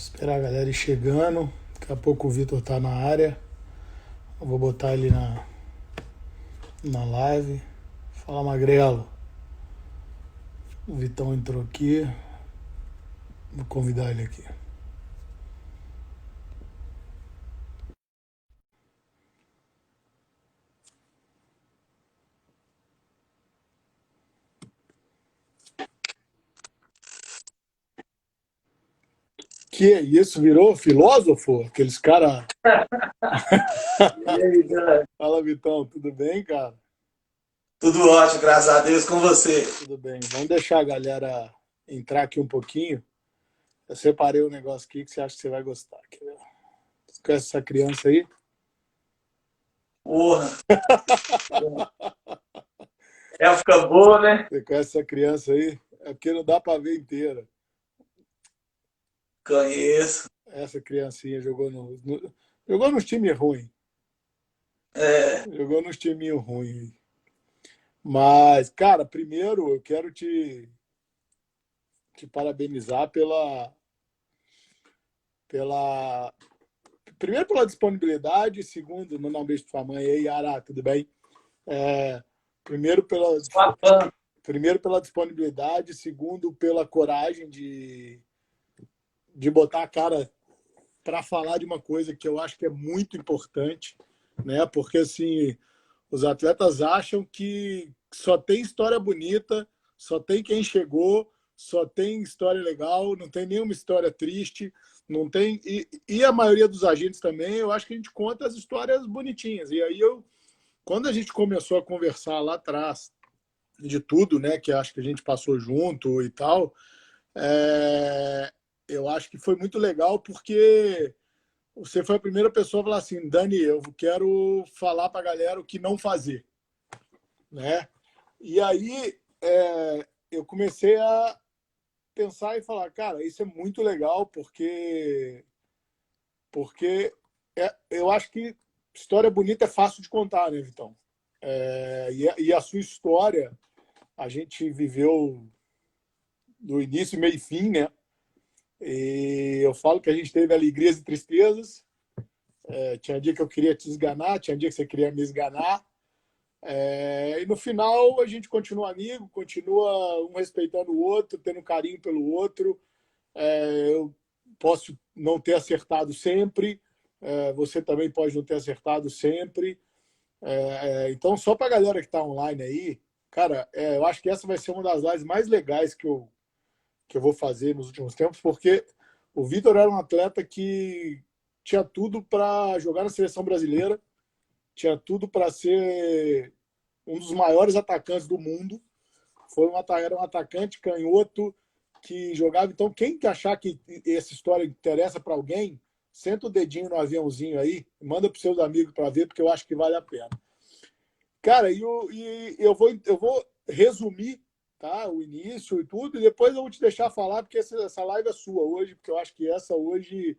Esperar a galera ir chegando. Daqui a pouco o Vitor tá na área. Eu vou botar ele na live. Fala, Magrelo. O Vitão entrou aqui. Vou convidar ele aqui. Que isso? Virou filósofo? Aqueles caras. E aí, cara? Fala, Vitão. Tudo bem, cara? Tudo ótimo, graças a Deus, com você. Tudo bem. Vamos deixar a galera entrar aqui um pouquinho. Eu separei um negócio aqui que você acha que você vai gostar. Quer ver? Você conhece essa criança aí? Porra, época boa, né? Você conhece essa criança aí? É porque não dá pra ver inteira. Conheço. Essa criancinha jogou nos times ruins. É, Jogou nos timinhos ruins. Mas, cara, primeiro eu quero te parabenizar pela. Primeiro pela disponibilidade, segundo, mandar um beijo pra sua mãe aí, Yara, tudo bem? É, primeiro, pela, sua fã. primeiro pela disponibilidade, segundo pela coragem de botar a cara para falar de uma coisa que eu acho que é muito importante, né? Porque assim, os atletas acham que só tem história bonita, só tem quem chegou, só tem história legal, não tem nenhuma história triste, não tem e a maioria dos agentes também, eu acho que a gente conta as histórias bonitinhas. E aí quando a gente começou a conversar lá atrás de tudo, né, que acho que a gente passou junto e tal, é, eu acho que foi muito legal porque você foi a primeira pessoa a falar assim, Dani, eu quero falar para a galera o que não fazer, né? E aí eu comecei a pensar e falar, cara, isso é muito legal porque eu acho que história bonita é fácil de contar, né, Vitão? E a sua história a gente viveu do início, meio e fim, né? E eu falo que a gente teve alegrias e tristezas. Tinha dia que eu queria te esganar, tinha dia que você queria me esganar. E no final a gente continua amigo, continua um respeitando o outro, tendo carinho pelo outro. Eu posso não ter acertado sempre, você também pode não ter acertado sempre. Então, só para a galera que está online aí, cara, eu acho que essa vai ser uma das lives mais legais que eu vou fazer nos últimos tempos, porque o Vitor era um atleta que tinha tudo para jogar na seleção brasileira, tinha tudo para ser um dos maiores atacantes do mundo. Era um atacante canhoto que jogava. Então, quem que achar que essa história interessa para alguém, senta o dedinho no aviãozinho aí, manda para seus amigos para ver, porque eu acho que vale a pena. Cara, eu vou resumir, tá, o início e tudo, e depois eu vou te deixar falar, porque essa live é sua hoje, porque eu acho que essa hoje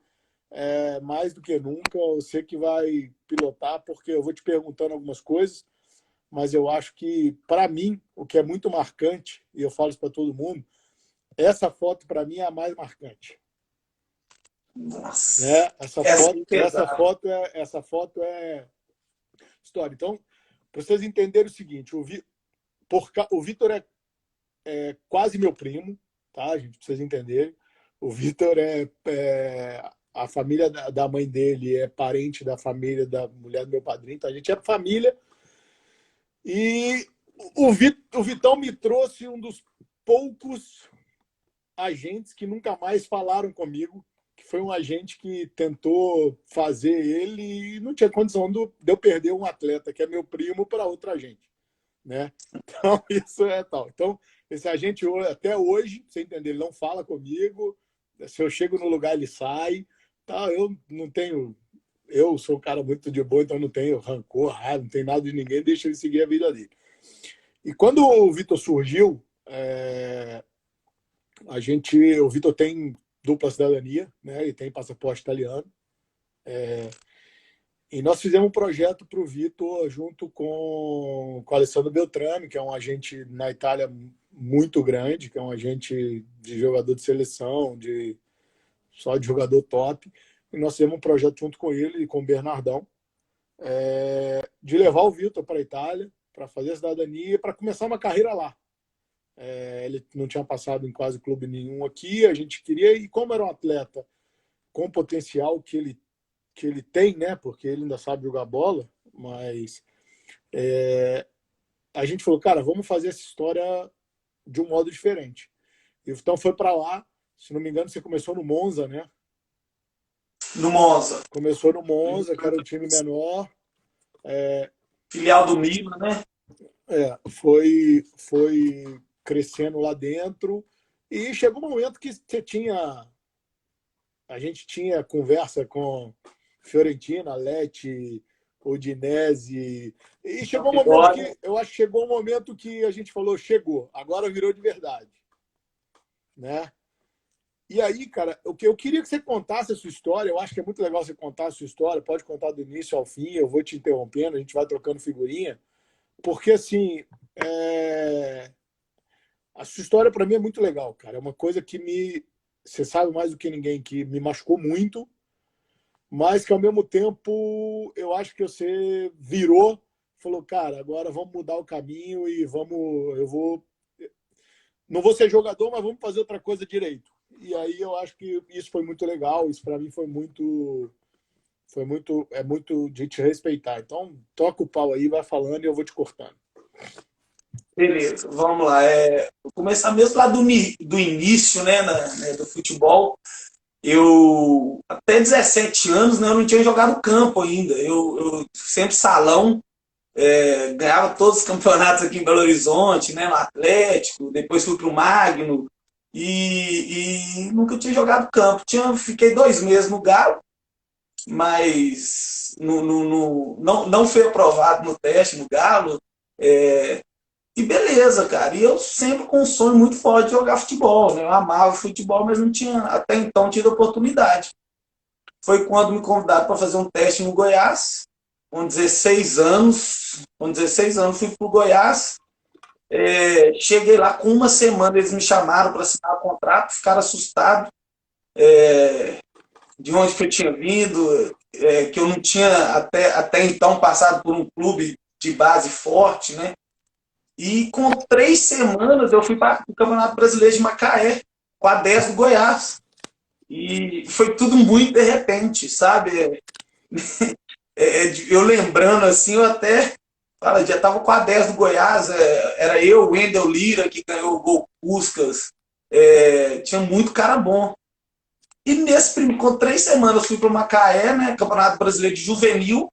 é mais do que nunca. Você que vai pilotar, porque eu vou te perguntando algumas coisas, mas eu acho que, para mim, o que é muito marcante, e eu falo isso para todo mundo, essa foto, para mim, é a mais marcante. Nossa, Né? Essa essa foto, é essa pesada. foto é, essa foto é história. Então, para vocês entenderem o seguinte, o Vitor é quase meu primo, tá, gente? Pra vocês entenderem. O Vitor a família da mãe dele é parente da família da mulher do meu padrinho, então a gente é família. E o Vitão me trouxe um dos poucos agentes que nunca mais falaram comigo, que foi um agente que tentou fazer ele e não tinha condição de eu perder um atleta que é meu primo para outra agente, né? Então, isso é tal. Então, esse agente, até hoje, você entender, ele não fala comigo. Se eu chego no lugar, ele sai. Tá? Eu não tenho. Eu sou um cara muito de boa, então não tenho rancor, raiva, não tenho nada de ninguém, deixa ele seguir a vida dele. E quando o Vitor surgiu, o Vitor tem dupla cidadania, né? E tem passaporte italiano. E nós fizemos um projeto para o Vitor junto com o Alessandro Beltrame, que é um agente na Itália muito grande, que é um agente de jogador de seleção, só de jogador top. E nós temos um projeto junto com ele e com o Bernardão, de levar o Vitor para a Itália, para fazer a cidadania, para começar uma carreira lá. Ele não tinha passado em quase clube nenhum aqui, a gente queria, e como era um atleta com o potencial que ele tem, né? Porque ele ainda sabe jogar bola, mas a gente falou, cara, vamos fazer essa história de um modo diferente. Então foi para lá, se não me engano, você começou no Monza, né? No Monza. Começou no Monza, que era um time menor. Filial do Milan, né? Foi crescendo lá dentro e chegou um momento que a gente tinha conversa com Fiorentina, Lecce, Udinese, e chegou um momento que eu acho que chegou um momento que a gente falou, chegou, agora virou de verdade, né? E aí, cara, eu queria que você contasse a sua história. Eu acho que é muito legal você contar a sua história. Pode contar do início ao fim. Eu vou te interrompendo, a gente vai trocando figurinha. Porque, assim, a sua história para mim é muito legal, cara. É uma coisa que você sabe mais do que ninguém, que me machucou muito, mas que, ao mesmo tempo, eu acho que você virou, falou, cara, agora vamos mudar o caminho e não vou ser jogador, mas vamos fazer outra coisa direito. E aí eu acho que isso foi muito legal, isso para mim foi muito de te respeitar. Então, toca o pau aí, vai falando e eu vou te cortando. Beleza, vamos lá. Vou começar mesmo lá do início, né, do futebol. Eu, até 17 anos, né, eu não tinha jogado campo ainda. Eu sempre salão, ganhava todos os campeonatos aqui em Belo Horizonte, né, no Atlético, depois fui para o Magno e nunca tinha jogado campo. Fiquei 2 meses no Galo, mas não fui aprovado no teste no Galo. E beleza, cara. E eu sempre com um sonho muito forte de jogar futebol, né? Eu amava futebol, mas não tinha até então tido oportunidade. Foi quando me convidaram para fazer um teste no Goiás, com 16 anos. Com 16 anos fui para o Goiás. Cheguei lá com 1 semana, eles me chamaram para assinar o contrato, ficaram assustados de onde que eu tinha vindo, que eu não tinha até então passado por um clube de base forte, né? E com 3 semanas eu fui para o Campeonato Brasileiro de Macaé, com a 10 do Goiás. E foi tudo muito de repente, sabe? Eu lembrando assim, eu até já estava com a 10 do Goiás, era eu, o Wendel Lira, que ganhou o gol Puskas, tinha muito cara bom. E com 3 semanas fui para o Macaé, né, Campeonato Brasileiro de Juvenil,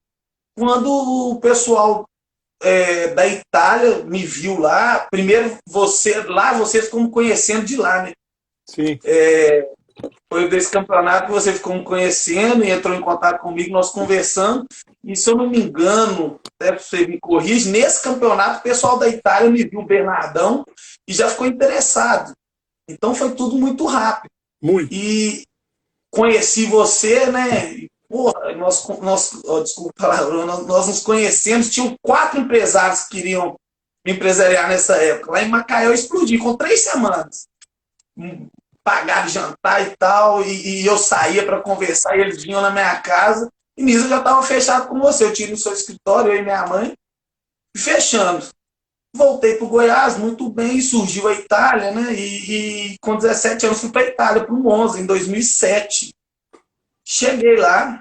quando o pessoal da Itália me viu lá. Primeiro vocês ficam me conhecendo de lá, né? Sim. Foi desse campeonato que você ficou me conhecendo e entrou em contato comigo, nós conversamos. E se eu não me engano, até você me corrige, nesse campeonato o pessoal da Itália me viu, o Bernardão, e já ficou interessado. Então foi tudo muito rápido. Muito. E conheci você, né? Porra, desculpa, nós nos conhecemos, tinham 4 empresários que queriam me empresariar nessa época. Lá em Macaé eu explodi com 3 semanas. Pagaram jantar e tal, e eu saía para conversar, e eles vinham na minha casa, e nisso eu já estava fechado com você. Eu tive no seu escritório, eu e minha mãe, e fechando. Voltei para o Goiás, muito bem, surgiu a Itália, né? E com 17 anos fui para a Itália, para o Monza, em 2007. Cheguei lá,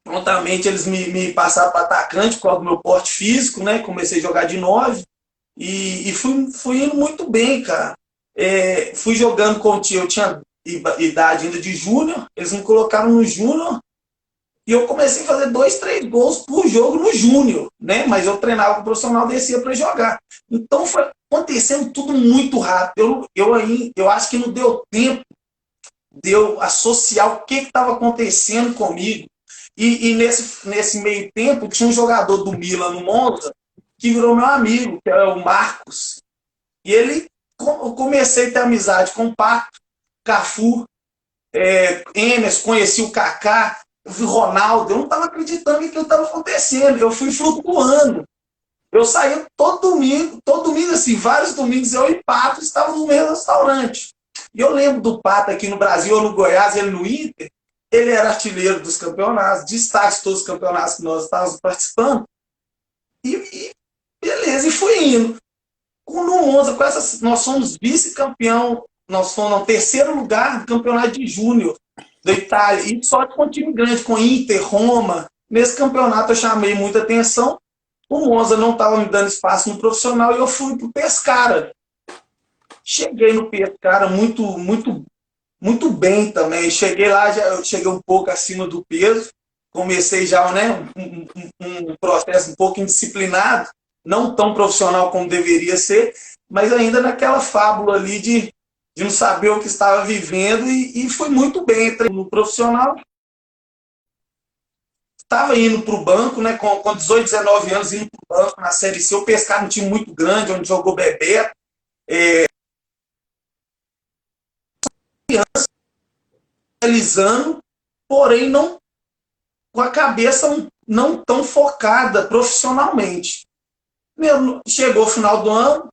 prontamente eles me passaram para atacante por causa do meu porte físico, né? Comecei a jogar de 9 e fui indo muito bem, cara. Fui jogando com o time, eu tinha idade ainda de júnior, eles me colocaram no júnior e eu comecei a fazer 2, 3 gols por jogo no júnior, né? Mas eu treinava com o profissional, descia para jogar. Então foi acontecendo tudo muito rápido. Eu acho que não deu tempo de eu associar o que estava acontecendo comigo. E nesse meio tempo tinha um jogador do Milan no Monza que virou meu amigo, que é o Marcos. E eu comecei a ter amizade com o Pato, Cafu, Emerson, conheci o Kaká, o Ronaldo. Eu não estava acreditando em que estava acontecendo. Eu fui flutuando. Eu saía todo domingo assim, vários domingos eu e Pato estávamos no mesmo restaurante. E eu lembro do Pato aqui no Brasil, ou no Goiás, ele no Inter, ele era artilheiro dos campeonatos, destaque de todos os campeonatos que nós estávamos participando. E beleza, e foi indo. No Monza, nós somos vice-campeão, nós fomos no terceiro lugar do campeonato de júnior da Itália, e só com um time grande, com Inter, Roma. Nesse campeonato eu chamei muita atenção. O Monza não estava me dando espaço no profissional e eu fui para o Pescara. Cheguei no Pescara muito bem também. Cheguei lá, eu cheguei um pouco acima do peso. Comecei já, né, um processo um pouco indisciplinado, não tão profissional como deveria ser, mas ainda naquela fábula ali de não saber o que estava vivendo, e fui muito bem. Entrei no profissional, estava indo para o banco, né, com 18, 19 anos, indo para o banco na Série C. O Pescara um time muito grande, onde jogou Bebeto. Realizando, porém não com a cabeça não tão focada profissionalmente. Chegou o final do ano,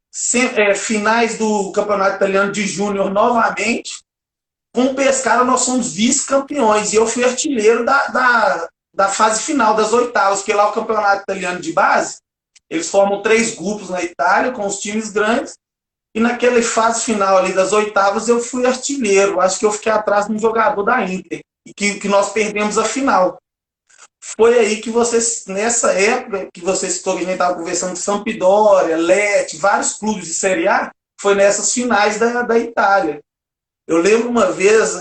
finais do Campeonato Italiano de Júnior novamente. Com o Pescara nós somos vice-campeões e eu fui artilheiro da fase final, das oitavas, porque lá o Campeonato Italiano de base, eles formam 3 grupos na Itália, com os times grandes, e naquela fase final ali das oitavas eu fui artilheiro. Acho que eu fiquei atrás de um jogador da Inter, e que nós perdemos a final. Foi aí que vocês, nessa época que vocês citou, que a gente estava conversando de Sampdoria, Lecce, vários clubes de Série A, foi nessas finais da Itália. Eu lembro uma vez,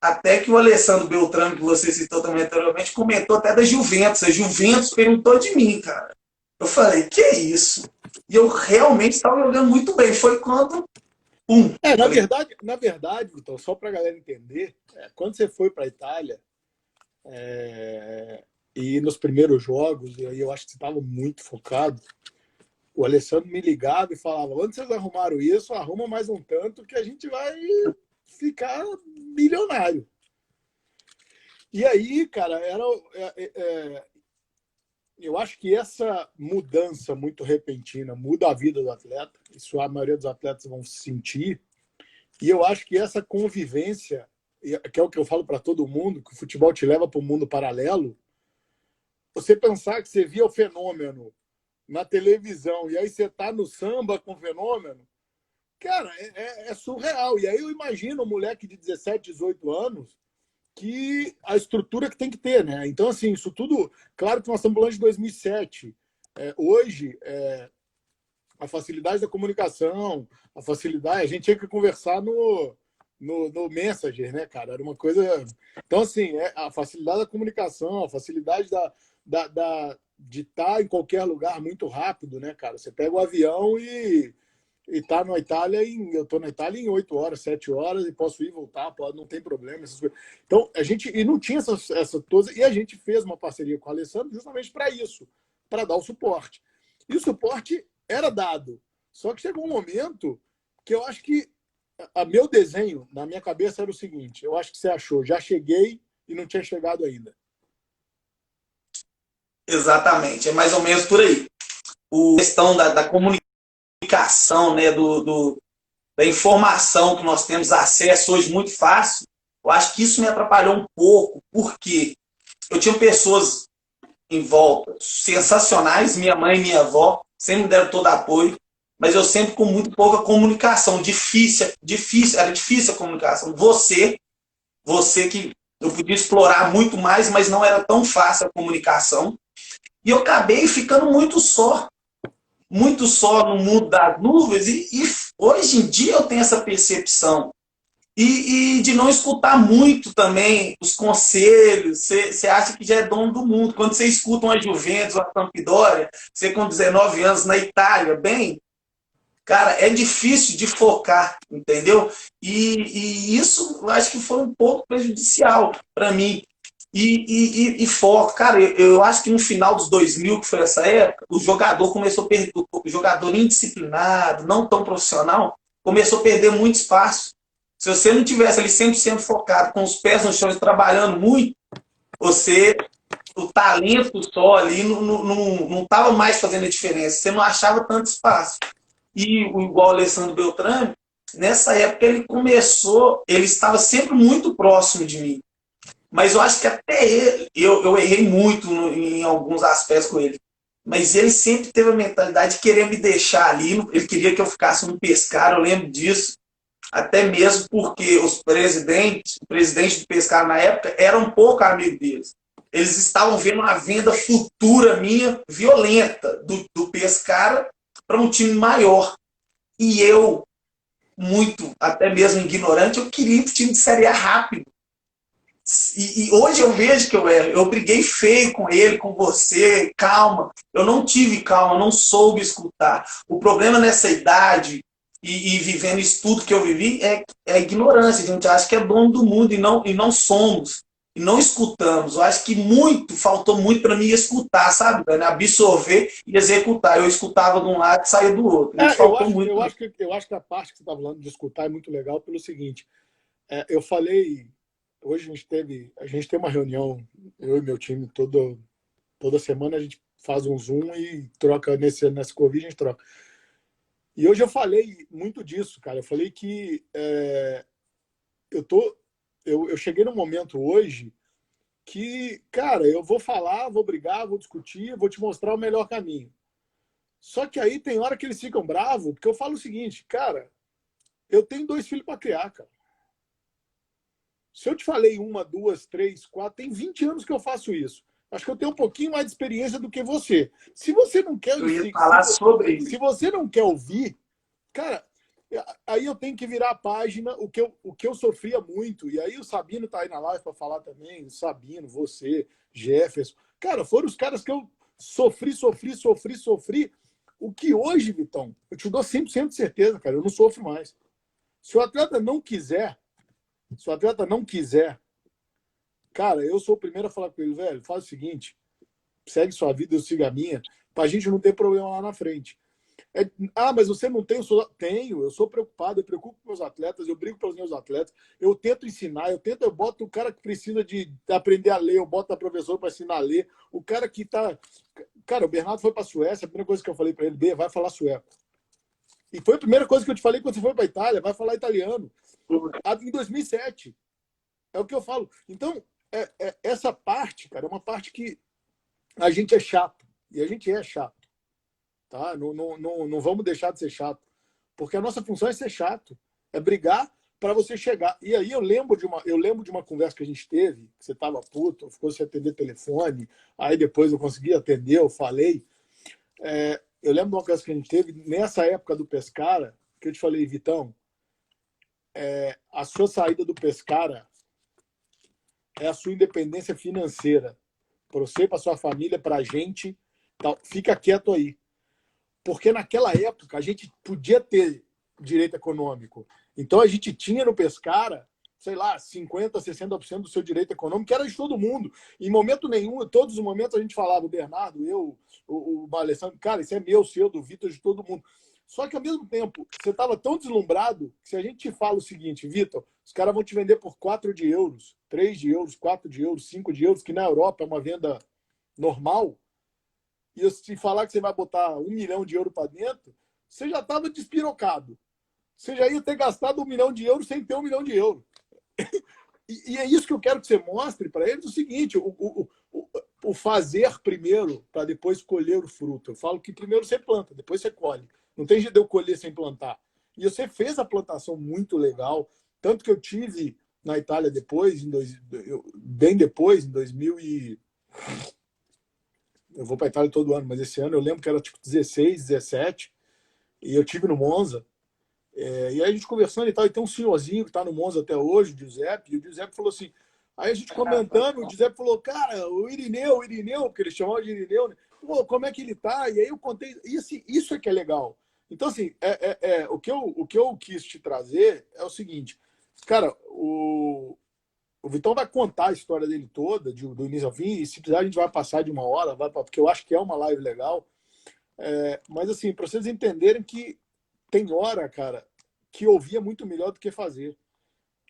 até que o Alessandro Beltrame, que você citou também anteriormente, comentou até da Juventus. A Juventus perguntou de mim, cara. Eu falei, que é isso? E eu realmente estava jogando muito bem. Foi quando... Na verdade, Vitor, só para a galera entender, quando você foi para a Itália, e nos primeiros jogos, e aí eu acho que você estava muito focado, o Alessandro me ligava e falava, onde vocês arrumaram isso? Arruma mais um tanto que a gente vai ficar milionário. E aí, cara, eu acho que essa mudança muito repentina muda a vida do atleta, isso a maioria dos atletas vão sentir, e eu acho que essa convivência, que é o que eu falo para todo mundo, que o futebol te leva para um mundo paralelo, você pensar que você via o fenômeno na televisão e aí você tá no samba com o fenômeno, cara, é surreal. E aí eu imagino um moleque de 17, 18 anos que a estrutura que tem que ter, né? Então, assim, isso tudo... Claro que nós estamos falando de 2007. Hoje, a facilidade da comunicação, a facilidade... A gente tinha que conversar no Messenger, né, cara? Era uma coisa... Então, assim, a facilidade da comunicação, a facilidade de estar em qualquer lugar muito rápido, né, cara? Você pega o avião e tá na Itália, eu tô na Itália em 8 horas, 7 horas, e posso ir e voltar, não tem problema. Então, a gente... E não tinha essa toda... E a gente fez uma parceria com o Alessandro justamente para isso, para dar o suporte. E o suporte era dado. Só que chegou um momento que eu acho que meu desenho, na minha cabeça, era o seguinte, eu acho que você achou, já cheguei e não tinha chegado ainda. Exatamente, é mais ou menos por aí. A questão da comunicação, né, da informação que nós temos acesso hoje muito fácil, eu acho que isso me atrapalhou um pouco, porque eu tinha pessoas em volta sensacionais, minha mãe e minha avó sempre me deram todo apoio, mas eu sempre com muito pouca comunicação, era difícil a comunicação. Você que eu podia explorar muito mais, mas não era tão fácil a comunicação. E eu acabei ficando muito só no mundo das nuvens, e hoje em dia eu tenho essa percepção. E de não escutar muito também os conselhos. Você acha que já é dono do mundo. Quando você escuta uma Juventus, uma Sampdoria, você com 19 anos na Itália, cara, é difícil de focar, entendeu? E isso eu acho que foi um pouco prejudicial para mim. E foco, cara, eu acho que no final dos 2000, que foi essa época, o jogador começou a perder, o jogador indisciplinado, não tão profissional, começou a perder muito espaço. Se você não tivesse ali 100% focado, com os pés no chão e trabalhando muito, o talento só ali não estava mais fazendo a diferença, você não achava tanto espaço. E igual o Alessandro Beltrame, Nessa época ele começou, ele estava sempre muito próximo de mim. Mas eu acho que até ele, eu errei muito em alguns aspectos com ele. Mas ele sempre teve a mentalidade de querer me deixar ali. Ele queria que eu ficasse no Pescara, eu lembro disso. Até mesmo porque o presidente do Pescara na época, era um pouco amigo deles. Eles estavam vendo uma venda futura minha, violenta, do Pescara para um time maior. E eu, muito, até mesmo ignorante, eu queria ir para o time de Série A rápido. E hoje eu vejo que eu briguei feio com ele, com você, calma. Eu não tive calma, não soube escutar. O problema nessa idade e vivendo isso tudo que eu vivi é a ignorância. A gente acha que é dono do mundo e não somos. E não escutamos. Eu acho que faltou muito para mim escutar, sabe, Dani? Absorver e executar. Eu escutava de um lado e saía do outro. Isso faltou muito. Eu acho que a parte que você está falando de escutar é muito legal pelo seguinte. Eu falei, hoje a gente tem uma reunião, eu e meu time, toda semana a gente faz um Zoom e troca, nesse Covid a gente troca. E hoje eu falei muito disso, cara. Eu falei que eu cheguei num momento hoje que, cara, eu vou falar, vou brigar, vou discutir, vou te mostrar o melhor caminho. Só que aí tem hora que eles ficam bravos, porque eu falo o seguinte, cara, eu tenho 2 filhos para criar, cara. Se eu te falei 1, 2, 3, 4, tem 20 anos que eu faço isso. Acho que eu tenho um pouquinho mais de experiência do que você. Se você não quer, Eu ia falar sobre isso. se você não quer ouvir, cara, aí eu tenho que virar a página, o que eu sofria muito, e aí o Sabino tá aí na live para falar também, o Sabino, você, Jefferson. Cara, foram os caras que eu sofri. O que hoje, Vitão, eu te dou 100% de certeza, cara, eu não sofro mais. Se o atleta não quiser, cara, eu sou o primeiro a falar com ele, velho, faz o seguinte, segue sua vida, eu sigo a minha, pra gente não ter problema lá na frente. Mas você não tem? Tenho, eu sou preocupado, eu preocupo com meus atletas, eu brigo pelos meus atletas, eu tento ensinar, eu boto o cara que precisa de aprender a ler, eu boto a professora para ensinar a ler, o cara que tá... Cara, o Bernardo foi para a Suécia, a primeira coisa que eu falei para ele, vai falar sueco. E foi a primeira coisa que eu te falei quando você foi para a Itália, vai falar italiano. Em 2007. É o que eu falo. Então, essa parte, cara, é uma parte que a gente é chato. E a gente é chato. Tá? Não vamos deixar de ser chato. Porque a nossa função é ser chato. É brigar para você chegar. E aí eu lembro de uma conversa que a gente teve, que você estava puto, ficou sem atender telefone, aí depois eu consegui atender, eu falei. Eu lembro de uma conversa que a gente teve nessa época do Pescara, que eu te falei, Vitão, a sua saída do Pescara é a sua independência financeira. Para você, para sua família, para a gente. Tal. Fica quieto aí. Porque naquela época a gente podia ter direito econômico. Então a gente tinha no Pescara, sei lá, 50%, 60% do seu direito econômico, que era de todo mundo. Em momento nenhum, em todos os momentos a gente falava, o Bernardo, eu, o Alessandro, cara, isso é meu, seu, do Vitor, de todo mundo. Só que ao mesmo tempo, você estava tão deslumbrado que se a gente te fala o seguinte, Vitor, os caras vão te vender por 4 de euros, 3 de euros, 4 de euros, 5 de euros, que na Europa é uma venda normal, e se falar que você vai botar 1 milhão de euros para dentro, você já estava despirocado. Você já ia ter gastado 1 milhão de euros sem ter 1 milhão de euros. E é isso que eu quero que você mostre para eles, o seguinte, o fazer primeiro para depois colher o fruto. Eu falo que primeiro você planta, depois você colhe. Não tem jeito de eu colher sem plantar. E você fez a plantação muito legal, tanto que eu tive na Itália depois, bem depois, em 2000 e... Eu vou para a Itália todo ano, mas esse ano eu lembro que era tipo 16, 17, e eu tive no Monza. E aí a gente conversando e tal, e tem um senhorzinho que está no Monza até hoje, o Giuseppe, e o Giuseppe falou assim, aí a gente comentando, o Giuseppe falou, cara, o Irineu, porque ele chamava de Irineu, né? Pô, como é que ele tá? E aí eu contei, e assim, isso é que é legal. Então, assim, o que eu quis te trazer é o seguinte, cara, o Vitão vai contar a história dele toda, do início ao fim, e se precisar a gente vai passar de 1 hora, porque eu acho que é uma live legal. Mas, assim, para vocês entenderem que tem hora, cara, que ouvir é muito melhor do que fazer.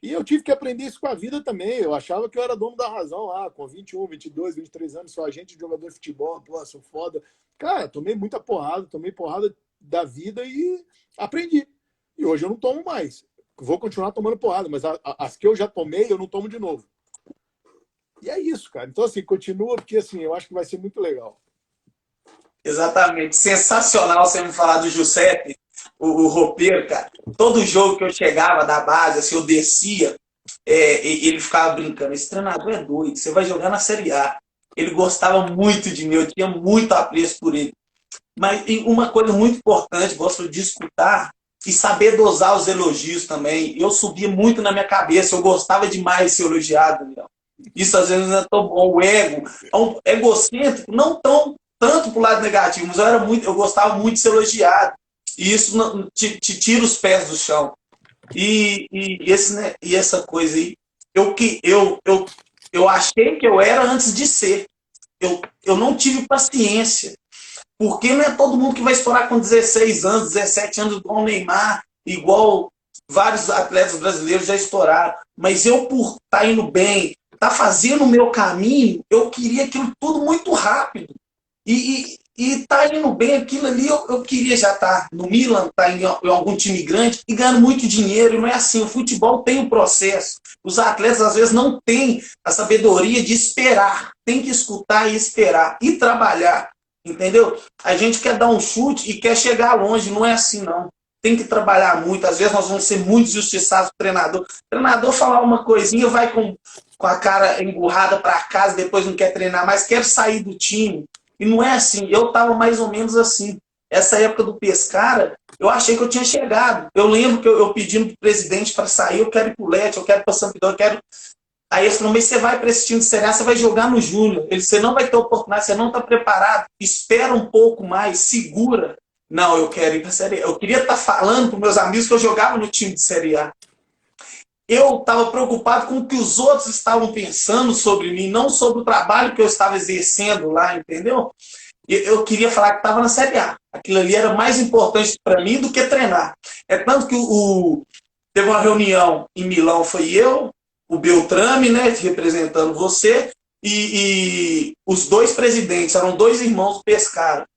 E eu tive que aprender isso com a vida também. Eu achava que eu era dono da razão lá, com 21, 22, 23 anos, sou agente de jogador de futebol, pô, sou foda. Cara, tomei muita porrada, tomei porrada da vida e aprendi. E hoje eu não tomo mais. Vou continuar tomando porrada, mas as que eu já tomei, eu não tomo de novo. E é isso, cara. Então, assim, continua, porque assim, eu acho que vai ser muito legal. Exatamente. Sensacional você me falar do Giuseppe, o roupeiro, cara. Todo jogo que eu chegava da base, assim, eu descia, ele ficava brincando. Esse treinador é doido, você vai jogar na Série A. Ele gostava muito de mim, eu tinha muito apreço por ele. Mas uma coisa muito importante, gosto de escutar e saber dosar os elogios também. Eu subia muito na minha cabeça, eu gostava demais de ser elogiado, Daniel. Isso às vezes não é tão bom. O ego é um egocêntrico, não tão tanto pro lado negativo, mas eu gostava muito de ser elogiado. E isso te tira os pés do chão. E essa coisa aí, eu achei que eu era antes de ser. Eu não tive paciência. Porque não é todo mundo que vai estourar com 16 anos, 17 anos, igual o Neymar, igual vários atletas brasileiros já estouraram. Mas eu, por estar indo bem, estar fazendo o meu caminho, eu queria aquilo tudo muito rápido. E tá indo bem aquilo ali, eu queria já estar no Milan, estar em algum time grande e ganhando muito dinheiro. E não é assim, o futebol tem um processo. Os atletas às vezes não têm a sabedoria de esperar. Tem que escutar e esperar e trabalhar. Entendeu? A gente quer dar um chute e quer chegar longe, não é assim não. Tem que trabalhar muito, às vezes nós vamos ser muito injustiçados com o treinador. O treinador falar uma coisinha, vai com a cara emburrada para casa, depois não quer treinar mais, quer sair do time. E não é assim, eu estava mais ou menos assim. Essa época do Pescara, eu achei que eu tinha chegado. Eu lembro que eu pedindo para o presidente para sair, eu quero ir para o Lete, eu quero ir para Sampdoria, eu quero... Aí ele falou, mas você vai para esse time de Série A, você vai jogar no Júnior. Você não vai ter oportunidade, você não está preparado. Espera um pouco mais, segura. Não, eu quero ir para a Série A. Eu queria estar falando para meus amigos que eu jogava no time de Série A. Eu estava preocupado com o que os outros estavam pensando sobre mim, não sobre o trabalho que eu estava exercendo lá, entendeu? Eu queria falar que estava na Série A. Aquilo ali era mais importante para mim do que treinar. É tanto que teve uma reunião em Milão, foi eu, o Beltrame, né, representando você, e os dois presidentes, eram dois irmãos do Pescara.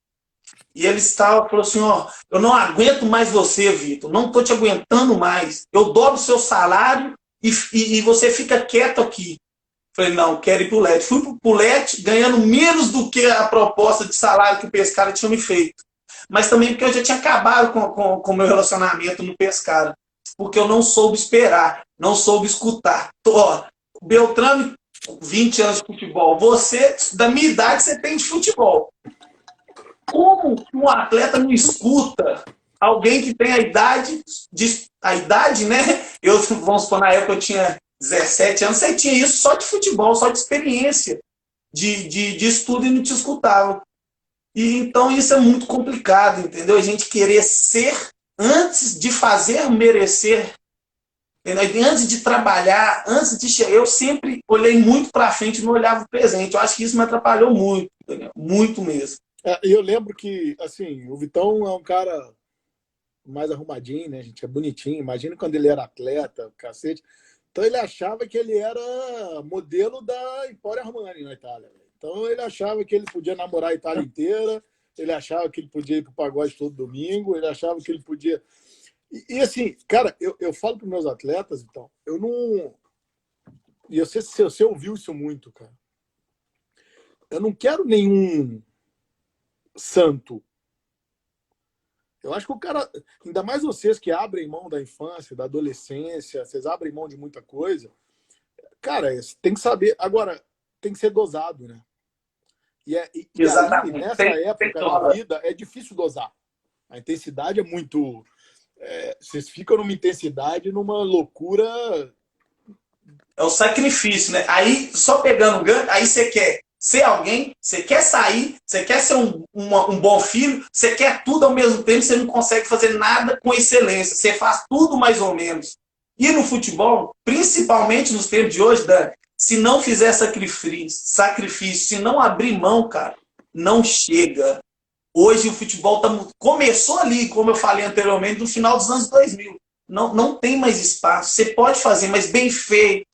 E eles falaram assim, ó, eu não aguento mais você, Vitor, não estou te aguentando mais. Eu dobro o seu salário e você fica quieto aqui. Falei, não, quero ir para o Lete. Fui para o Lete ganhando menos do que a proposta de salário que o Pescara tinha me feito. Mas também porque eu já tinha acabado com o meu relacionamento no Pescara. Porque eu não soube esperar, não soube escutar. Ó, Beltrame, 20 anos de futebol. Você, da minha idade, você tem de futebol. Como um atleta não escuta alguém que tem a idade, né? Vamos supor, na época eu tinha 17 anos, você tinha isso só de futebol, só de experiência, de estudo e não te escutava. E então isso é muito complicado, entendeu? A gente querer ser antes de fazer merecer, antes de trabalhar, antes de chegar. Eu sempre olhei muito para frente e não olhava o presente. Eu acho que isso me atrapalhou muito, entendeu? Muito mesmo. E eu lembro que, assim, o Vitão é um cara mais arrumadinho, né, gente? É bonitinho. Imagina quando ele era atleta, cacete. Então ele achava que ele era modelo da Emporio Armani na Itália. Então ele achava que ele podia namorar a Itália inteira, ele achava que ele podia ir pro pagode todo domingo, ele achava que ele podia... E assim, cara, eu falo para meus atletas, então, eu não... E você ouviu isso muito, cara. Eu não quero nenhum santo. Eu acho que o cara, ainda mais vocês que abrem mão da infância, da adolescência, vocês abrem mão de muita coisa, cara, tem que saber. Agora, tem que ser dosado, né? E aí, nessa época da vida, é difícil dosar. A intensidade é muito... vocês ficam numa intensidade, numa loucura... É o sacrifício, né? Aí, só pegando o ganho, aí você quer ser alguém, você quer sair, você quer ser um bom filho, você quer tudo ao mesmo tempo, você não consegue fazer nada com excelência, você faz tudo mais ou menos. E no futebol, principalmente nos tempos de hoje, Dani, se não fizer sacrifício, se não abrir mão, cara, não chega. Hoje o futebol começou ali, como eu falei anteriormente, no final dos anos 2000. Não tem mais espaço. Você pode fazer, mas bem feito.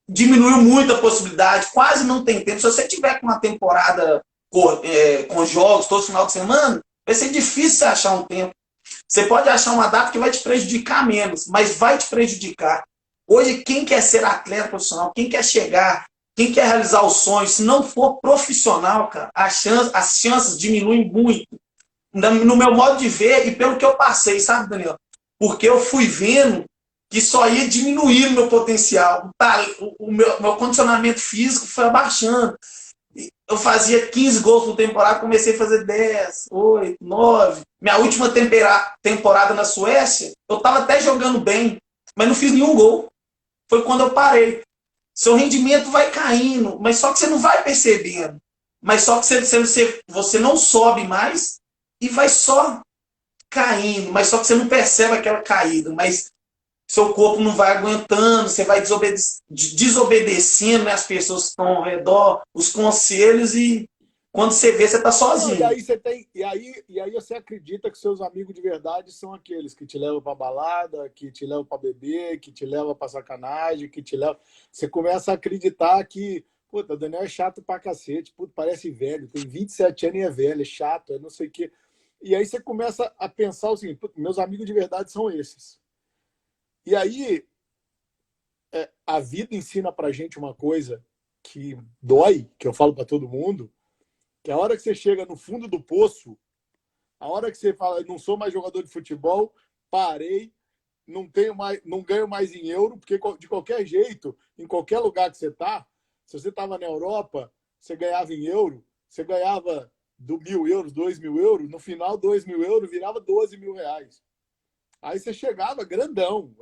Diminuiu muito a possibilidade, quase não tem tempo. Se você tiver com uma temporada com jogos todo final de semana, vai ser difícil você achar um tempo. Você pode achar uma data que vai te prejudicar menos, mas vai te prejudicar. Hoje, quem quer ser atleta profissional, quem quer chegar, quem quer realizar o sonho, se não for profissional, cara, as chances diminuem muito. No meu modo de ver e pelo que eu passei, sabe, Daniel? Porque eu fui vendo que só ia diminuir o meu potencial. O meu condicionamento físico foi abaixando. Eu fazia 15 gols por temporada, comecei a fazer 10, 8, 9. Minha última temporada na Suécia, eu estava até jogando bem, mas não fiz nenhum gol. Foi quando eu parei. Seu rendimento vai caindo, mas só que você não vai percebendo. Mas só que você não sobe mais e vai só caindo. Mas só que você não percebe aquela caída. Mas seu corpo não vai aguentando, você vai desobedecendo, né, as pessoas que estão ao redor, os conselhos, e quando você vê, você está Não, e sozinho. aí você tem. E aí você acredita que seus amigos de verdade são aqueles que te levam para balada, que te levam para beber, que te levam para sacanagem, que te levam. Você começa a acreditar que, puta, o Daniel é chato pra cacete, puta, parece velho, tem 27 anos e é velho, é chato, é não sei o quê. E aí você começa a pensar o seguinte, puta, meus amigos de verdade são esses. E aí a vida ensina pra gente uma coisa que dói, que eu falo para todo mundo, que a hora que você chega no fundo do poço, a hora que você fala, não sou mais jogador de futebol, parei, não tenho mais, não ganho mais em euro, porque de qualquer jeito, em qualquer lugar que você está, se você estava na Europa, você ganhava em euro, você ganhava do 1.000 euros, 2.000 euros, no final 2.000 euros virava 12 mil reais. Aí você chegava grandão.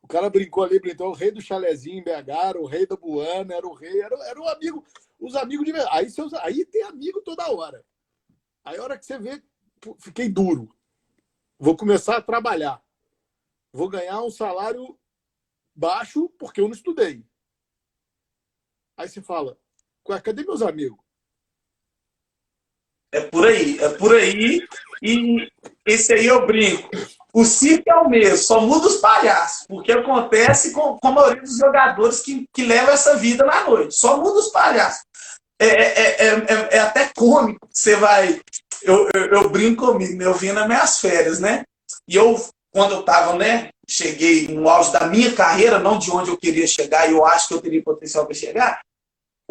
O cara brincou ali, brincou, o rei do chalezinho em BH, era o rei da Buana, era o rei, era o amigo, os amigos de verdade. Aí tem amigo toda hora. Aí a hora que você vê, fiquei duro. Vou começar a trabalhar. Vou ganhar um salário baixo porque eu não estudei. Aí você fala, cadê meus amigos? É por aí, e esse aí eu brinco. O circo é o mesmo, só muda os palhaços, porque acontece com a maioria dos jogadores que levam essa vida na noite, só muda os palhaços. É até cômico, você vai. Eu brinco comigo, né? Eu vim nas minhas férias, né? E quando eu tava, né? Cheguei no auge da minha carreira, não de onde eu queria chegar, e eu acho que eu teria potencial para chegar.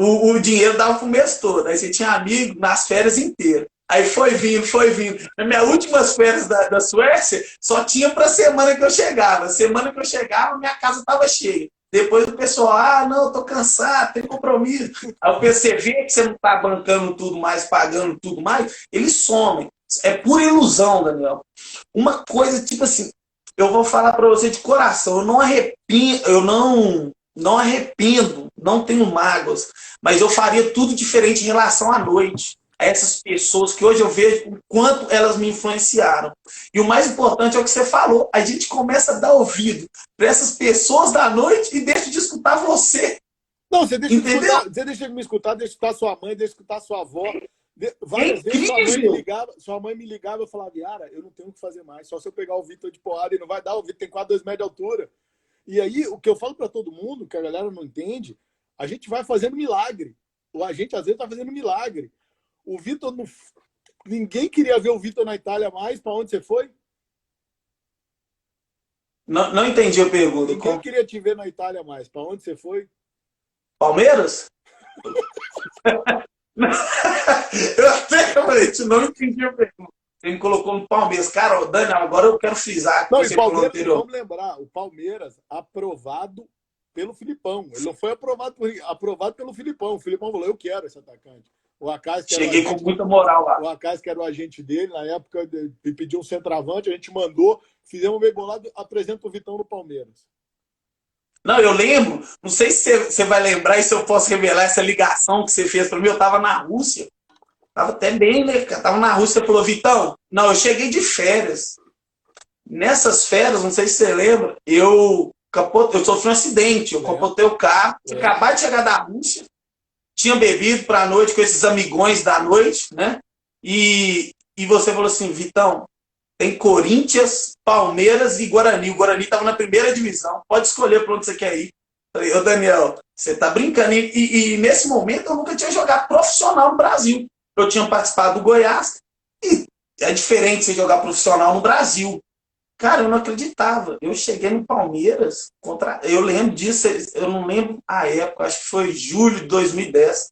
O dinheiro dava pro mês todo. Aí você tinha amigo nas férias inteiras. Aí foi vindo, foi vindo. Nas minhas últimas férias da Suécia, só tinha pra semana que eu chegava. Semana que eu chegava, minha casa tava cheia. Depois o pessoal, não, tô cansado, tem compromisso. Aí o PC vê que você não tá bancando tudo mais, pagando tudo mais, eles somem. É pura ilusão, Daniel. Uma coisa, tipo assim, eu vou falar pra você de coração, eu não arrependo, não tenho mágoas, mas eu faria tudo diferente em relação à noite. A essas pessoas que hoje eu vejo o quanto elas me influenciaram. E o mais importante é o que você falou. A gente começa a dar ouvido para essas pessoas da noite e deixa de escutar você. Não, você deixa de Entendeu? escutar, você deixa de me escutar, deixa de escutar sua mãe, deixa de escutar sua avó. É Várias vezes incrível. sua mãe me ligava e eu falava, Yara, eu não tenho o que fazer mais, só se eu pegar o Vitor de porrada e não vai dar, o Vitor tem quase 2 metros de altura. E aí, o que eu falo para todo mundo, que a galera não entende, a gente vai fazendo milagre. A gente, às vezes, tá fazendo milagre. O Vitor, não... ninguém queria ver o Vitor na Itália mais. Para onde você foi? Não, não entendi a pergunta. Ninguém queria te ver na Itália mais. Para onde você foi? Palmeiras? Eu até falei, não entendi a pergunta. Ele me colocou no Palmeiras. Cara, Daniel, agora eu quero frisar que Não, e você falou Palmeiras, anterior. vamos lembrar, o Palmeiras aprovado pelo Filipão. Ele não foi aprovado pelo Filipão. O Filipão falou, eu quero esse atacante. O Acas, que era o Cheguei com agente, muita moral lá. o Acas, que era o agente dele, na época, me pediu um centroavante, a gente mandou, fizemos um meio bolado, apresenta o Vitão no Palmeiras. Não, eu lembro, não sei se você vai lembrar e se eu posso revelar essa ligação que você fez para mim. Eu estava na Rússia, estava até bem, né? Estava na Rússia, você falou, Vitão, não, eu cheguei de férias. Nessas férias, não sei se você lembra, eu sofri um acidente, eu capotei o carro, tinha acabado de chegar da Rússia, tinha bebido para a noite com esses amigões da noite, né? E você falou assim, Vitão, tem Corinthians, Palmeiras e Guarani. O Guarani estava na primeira divisão. Pode escolher para onde você quer ir. Falei, ô Daniel, você tá brincando. E nesse momento eu nunca tinha jogado profissional no Brasil. Eu tinha participado do Goiás e é diferente você jogar profissional no Brasil. Cara, eu não acreditava. Eu cheguei no Palmeiras, eu lembro disso, eu não lembro a época, acho que foi julho de 2010.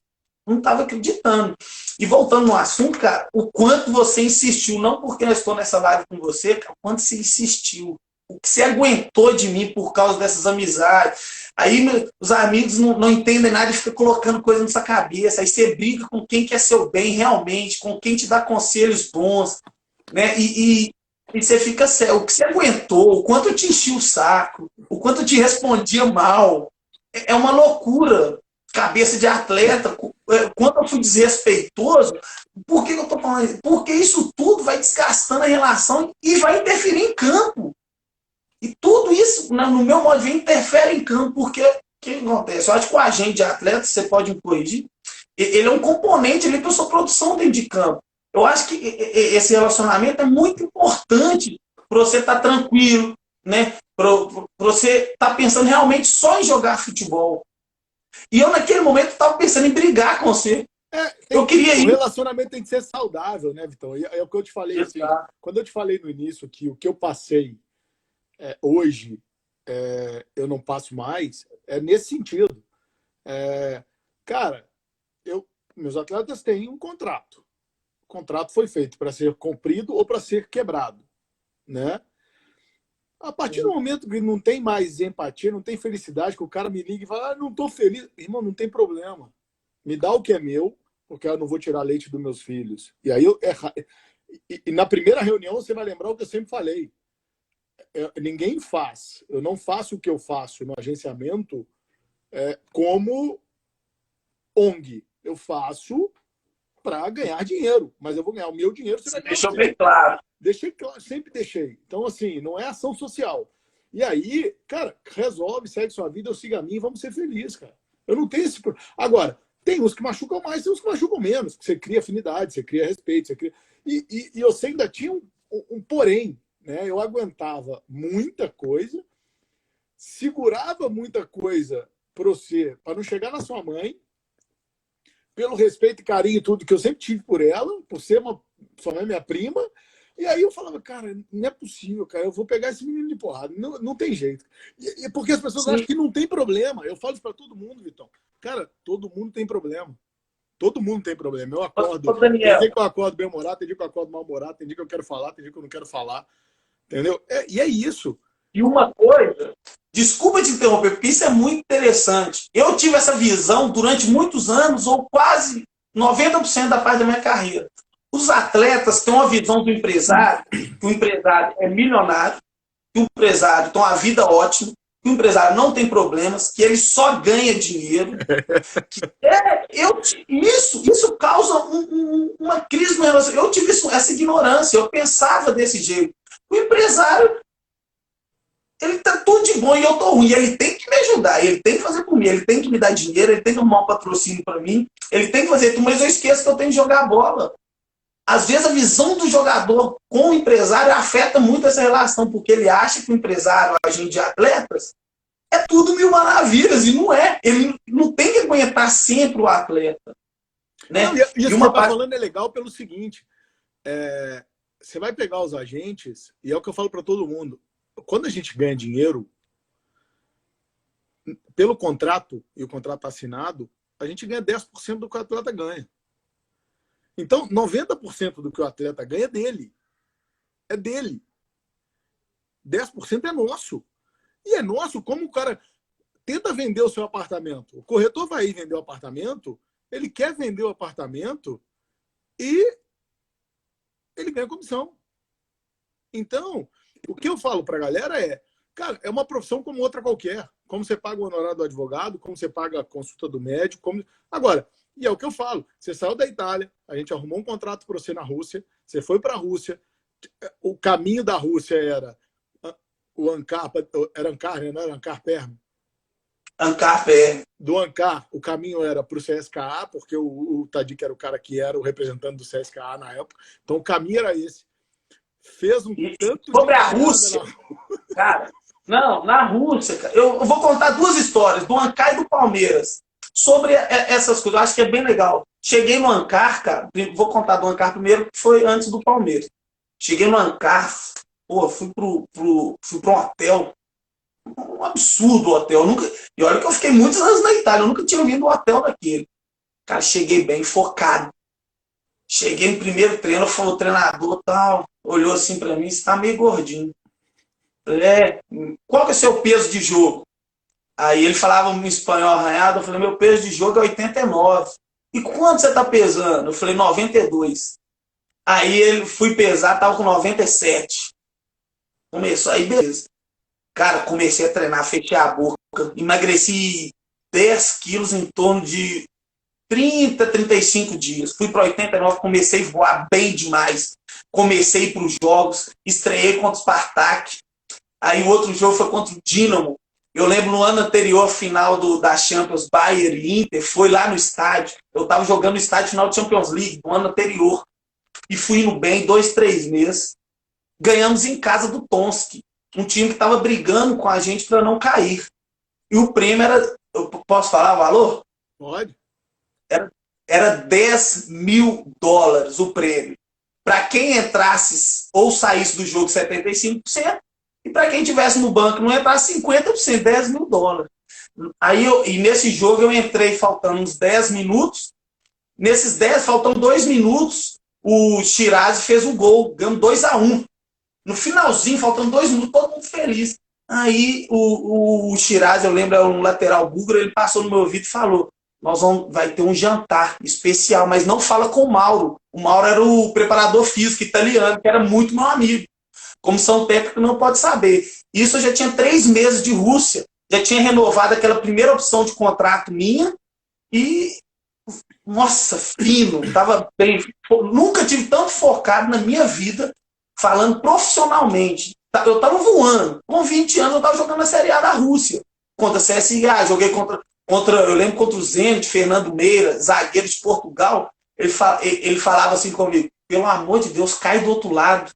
Não estava acreditando. E voltando no assunto, cara, o quanto você insistiu, não porque eu estou nessa live com você, cara, o quanto você insistiu, o que você aguentou de mim por causa dessas amizades. Aí os amigos não entendem nada e ficam colocando coisa na sua cabeça. Aí você briga com quem quer seu bem realmente, com quem te dá conselhos bons, né? E você fica sério. O que você aguentou, o quanto eu te enchi o saco, o quanto eu te respondia mal, é uma loucura. Cabeça de atleta, quanto eu fui desrespeitoso, por que eu estou falando isso? Porque isso tudo vai desgastando a relação e vai interferir em campo. E tudo isso, no meu modo de ver, interfere em campo, porque o que acontece? Eu acho que o agente de atleta, você pode me corrigir, ele é um componente ali para a sua produção dentro de campo. Eu acho que esse relacionamento é muito importante para você estar tranquilo, né? Para você estar pensando realmente só em jogar futebol. E eu, naquele momento, estava pensando em brigar com você. Eu queria ir. O relacionamento tem que ser saudável, né, Vitão? É o que eu te falei. Assim, quando eu te falei no início que o que eu passei hoje eu não passo mais, é nesse sentido. Cara, meus atletas têm um contrato. O contrato foi feito para ser cumprido ou para ser quebrado, né? A partir do momento que não tem mais empatia, não tem felicidade, que o cara me liga e fala, não estou feliz. Irmão, não tem problema. Me dá o que é meu, porque eu não vou tirar leite dos meus filhos. E aí, e na primeira reunião, você vai lembrar o que eu sempre falei. Ninguém faz. Eu não faço o que eu faço no agenciamento como ONG. Eu faço para ganhar dinheiro, mas eu vou ganhar o meu dinheiro. Você vai ganhar. Deixou bem claro. Deixei claro, sempre deixei. Então, assim, não é ação social. E aí, cara, resolve, segue sua vida, eu sigo a minha e vamos ser felizes, cara. Eu não tenho esse problema. Agora, tem uns que machucam mais, tem uns que machucam menos. Você cria afinidade, você cria respeito, você cria... E eu ainda tinha um porém, né? Eu aguentava muita coisa, segurava muita coisa para você, para não chegar na sua mãe, pelo respeito e carinho e tudo que eu sempre tive por ela, por ser sua mãe minha prima. E aí eu falava, cara, não é possível, cara, eu vou pegar esse menino de porrada. Não tem jeito. E porque as pessoas acham que não tem problema. Eu falo isso para todo mundo, Vitão. Cara, todo mundo tem problema. Todo mundo tem problema. Eu acordo. Tem dia que eu acordo bem-humorado, tem dia que eu acordo mal-humorado, tem dia que eu quero falar, tem dia que eu não quero falar. Entendeu? E é isso. E uma coisa, desculpa te interromper, porque isso é muito interessante. Eu tive essa visão durante muitos anos, ou quase 90% da parte da minha carreira. Os atletas têm uma visão do empresário, que o empresário é milionário, que o empresário tem uma vida ótima, que o empresário não tem problemas, que ele só ganha dinheiro. Isso causa uma crise no relacionamento. Eu tive essa ignorância, eu pensava desse jeito. O empresário, ele tá tudo de bom e eu tô ruim. Ele tem que me ajudar, ele tem que fazer por mim, ele tem que me dar dinheiro, ele tem que arrumar um patrocínio para mim, ele tem que fazer tudo, mas eu esqueço que eu tenho que jogar bola. Às vezes a visão do jogador com o empresário afeta muito essa relação, porque ele acha que o empresário, a agente de atletas, é tudo mil maravilhas, e não é. Ele não tem que aguentar sempre o atleta. Né? Não, isso que você está falando é legal pelo seguinte, você vai pegar os agentes, e é o que eu falo para todo mundo, quando a gente ganha dinheiro, pelo contrato, e o contrato assinado, a gente ganha 10% do que o atleta ganha. Então, 90% do que o atleta ganha é dele. É dele. 10% é nosso. E é nosso como o cara tenta vender o seu apartamento. O corretor vai ir vender o apartamento, ele quer vender o apartamento e ele ganha comissão. Então, o que eu falo para a galera cara, é uma profissão como outra qualquer. Como você paga o honorário do advogado, como você paga a consulta do médico. Agora, e é o que eu falo, você saiu da Itália, a gente arrumou um contrato para você na Rússia, você foi para a Rússia, o caminho da Rússia era o Ankar, era Ankar, né? Não era Ankar Perm? Ankar Perm. Do Ankar, o caminho era para o CSKA, porque o Tadic era o cara que era o representante do CSKA na época, então o caminho era esse. Fez um tanto sobre a Rússia, cara, não, na Rússia, cara, eu vou contar duas histórias, do Ankar e do Palmeiras, sobre essas coisas, eu acho que é bem legal. Cheguei no Ancar, cara. Vou contar do Ancar primeiro, que foi antes do Palmeiras. Cheguei no Ancar, pô, fui pro um hotel. Um absurdo o hotel. E olha que eu fiquei muitos anos na Itália, eu nunca tinha vindo um hotel daquele. Cara, cheguei bem focado. Cheguei no primeiro treino, falou o treinador tal, olhou assim pra mim, você tá meio gordinho. Falei, qual que é o seu peso de jogo? Aí ele falava um espanhol arranhado, eu falei, meu peso de jogo é 89. E quanto você tá pesando? Eu falei, 92. Aí ele fui pesar, tava com 97. Começou, aí beleza. Cara, comecei a treinar, fechei a boca, emagreci 10 quilos em torno de 30, 35 dias. Fui para 89, comecei a voar bem demais. Comecei para os jogos, estreiei contra o Spartak. Aí o outro jogo foi contra o Dinamo. Eu lembro no ano anterior, final da Champions, Bayern e Inter, foi lá no estádio. Eu estava jogando no estádio final da Champions League, no ano anterior. E fui indo bem, 2, 3 meses. Ganhamos em casa do Tomsk, um time que estava brigando com a gente para não cair. E o prêmio era, eu posso falar o valor? Pode. Era $10.000 o prêmio. Para quem entrasse ou saísse do jogo 75%, e para quem estivesse no banco não entrasse 50%, $10.000. E nesse jogo eu entrei faltando uns 10 minutos. Nesses 10, faltando 2 minutos, o Shirazi fez o gol, ganhando 2-1. No finalzinho, faltando 2 minutos, todo mundo feliz. Aí o Shirazi, eu lembro, era um lateral búlgaro, ele passou no meu ouvido e falou, vai ter um jantar especial, mas não fala com o Mauro. O Mauro era o preparador físico italiano, que era muito meu amigo. Comissão técnica não pode saber. Isso eu já tinha 3 meses de Rússia, já tinha renovado aquela primeira opção de contrato minha e, nossa, fino, estava bem. Nunca tive tanto focado na minha vida, falando profissionalmente. Eu estava voando. Com 20 anos eu estava jogando na Série A da Rússia, contra a CSA, joguei eu lembro contra o Zenit, Fernando Meira, zagueiro de Portugal, ele falava assim comigo, pelo amor de Deus, cai do outro lado.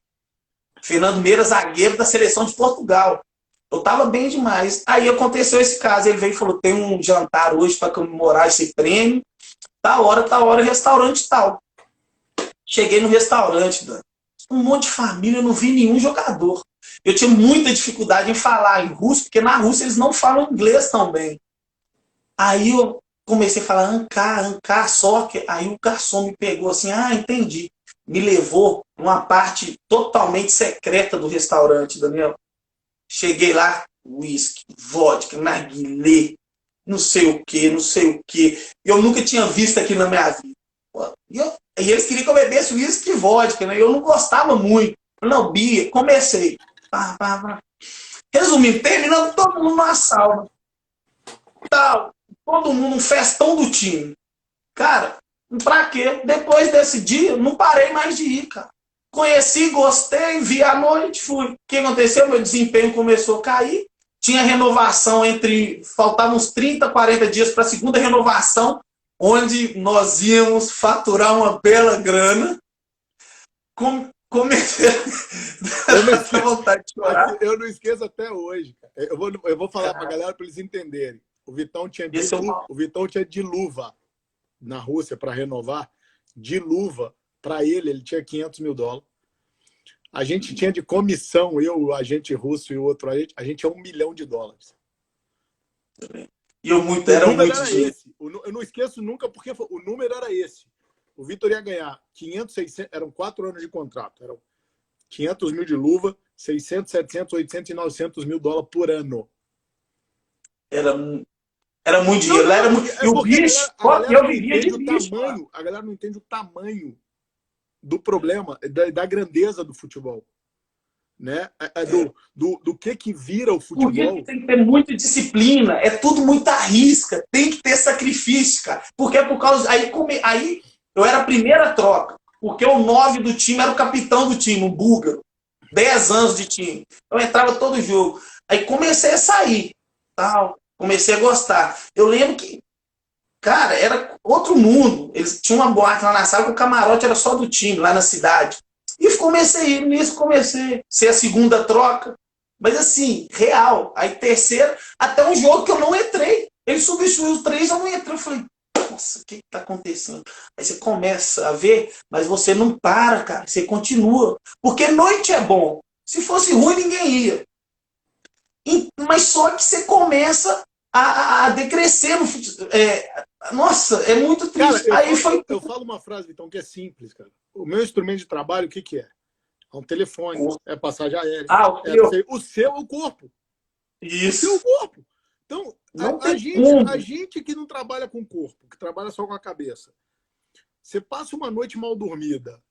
Fernando Meira, zagueiro da seleção de Portugal. Eu tava bem demais. Aí aconteceu esse caso, ele veio e falou, tem um jantar hoje para comemorar esse prêmio, tá hora, restaurante tal. Cheguei no restaurante, Dan. Um monte de família, eu não vi nenhum jogador. Eu tinha muita dificuldade em falar em russo, porque na Rússia eles não falam inglês tão bem. Aí eu comecei a falar Ancar, só que aí o garçom me pegou assim, entendi. Me levou numa parte totalmente secreta do restaurante, Daniel. Cheguei lá, uísque, vodka, narguilé, não sei o que. Eu nunca tinha visto aquilo na minha vida. E eles queriam que eu bebesse uísque e vodka, né? Eu não gostava muito. Não, Bia, comecei. Resumindo, terminando todo mundo numa sauna. Tal. Todo mundo, um festão do time. Cara, pra quê? Depois desse dia, não parei mais de ir, cara. Conheci, gostei, vi à noite, fui. O que aconteceu? Meu desempenho começou a cair. Tinha renovação faltavam uns 30, 40 dias para a segunda renovação, onde nós íamos faturar uma bela grana. Comecei a vontade de chorar. Eu não esqueço até hoje. Eu vou falar para a galera para eles entenderem. O Vitão tinha de luva na Rússia para renovar. De luva, para ele tinha $500.000. A gente tinha de comissão, eu, o agente russo e o outro agente, a gente tinha $1 milhão. E era muito dinheiro. Eu não esqueço nunca, porque o número era esse. O Vitor ia ganhar 500, 600, eram 4 anos de contrato. Eram 500 mil de luva, 600, 700, 800 e 900 mil dólares por ano. Era muito dinheiro. E o bicho, eu vivia de bicho. A galera não entende o tamanho do problema, da grandeza do futebol. Né? Do que vira o futebol. Porque tem que ter muita disciplina, é tudo muita risca, tem que ter sacrifício, cara. Porque é por causa. Aí eu era a primeira troca, porque o 9 do time era o capitão do time, o búlgaro. 10 anos de time. Eu entrava todo jogo. Aí comecei a sair. Tal. Comecei a gostar. Eu lembro que, cara, era outro mundo. Eles tinham uma boate lá na sala que o camarote era só do time, lá na cidade. E comecei a ser a segunda troca. Mas assim, real. Aí terceira, até um jogo que eu não entrei. Ele substituiu os 3, eu não entrei. Eu falei, nossa, o que está acontecendo? Aí você começa a ver, mas você não para, cara, você continua. Porque noite é bom. Se fosse ruim, ninguém ia. Mas só que você começa a decrescer. Nossa, é muito Cara, triste. Aí foi. eu falo uma frase, Vitão, que é simples, cara. O meu instrumento de trabalho, o que que é? É um telefone, é passagem aérea. Ah, o É seu. o seu é o corpo. O seu Isso. corpo. Então, Não a tem gente, a como. gente que não trabalha com o corpo, que trabalha só com a cabeça, você passa uma noite mal dormida,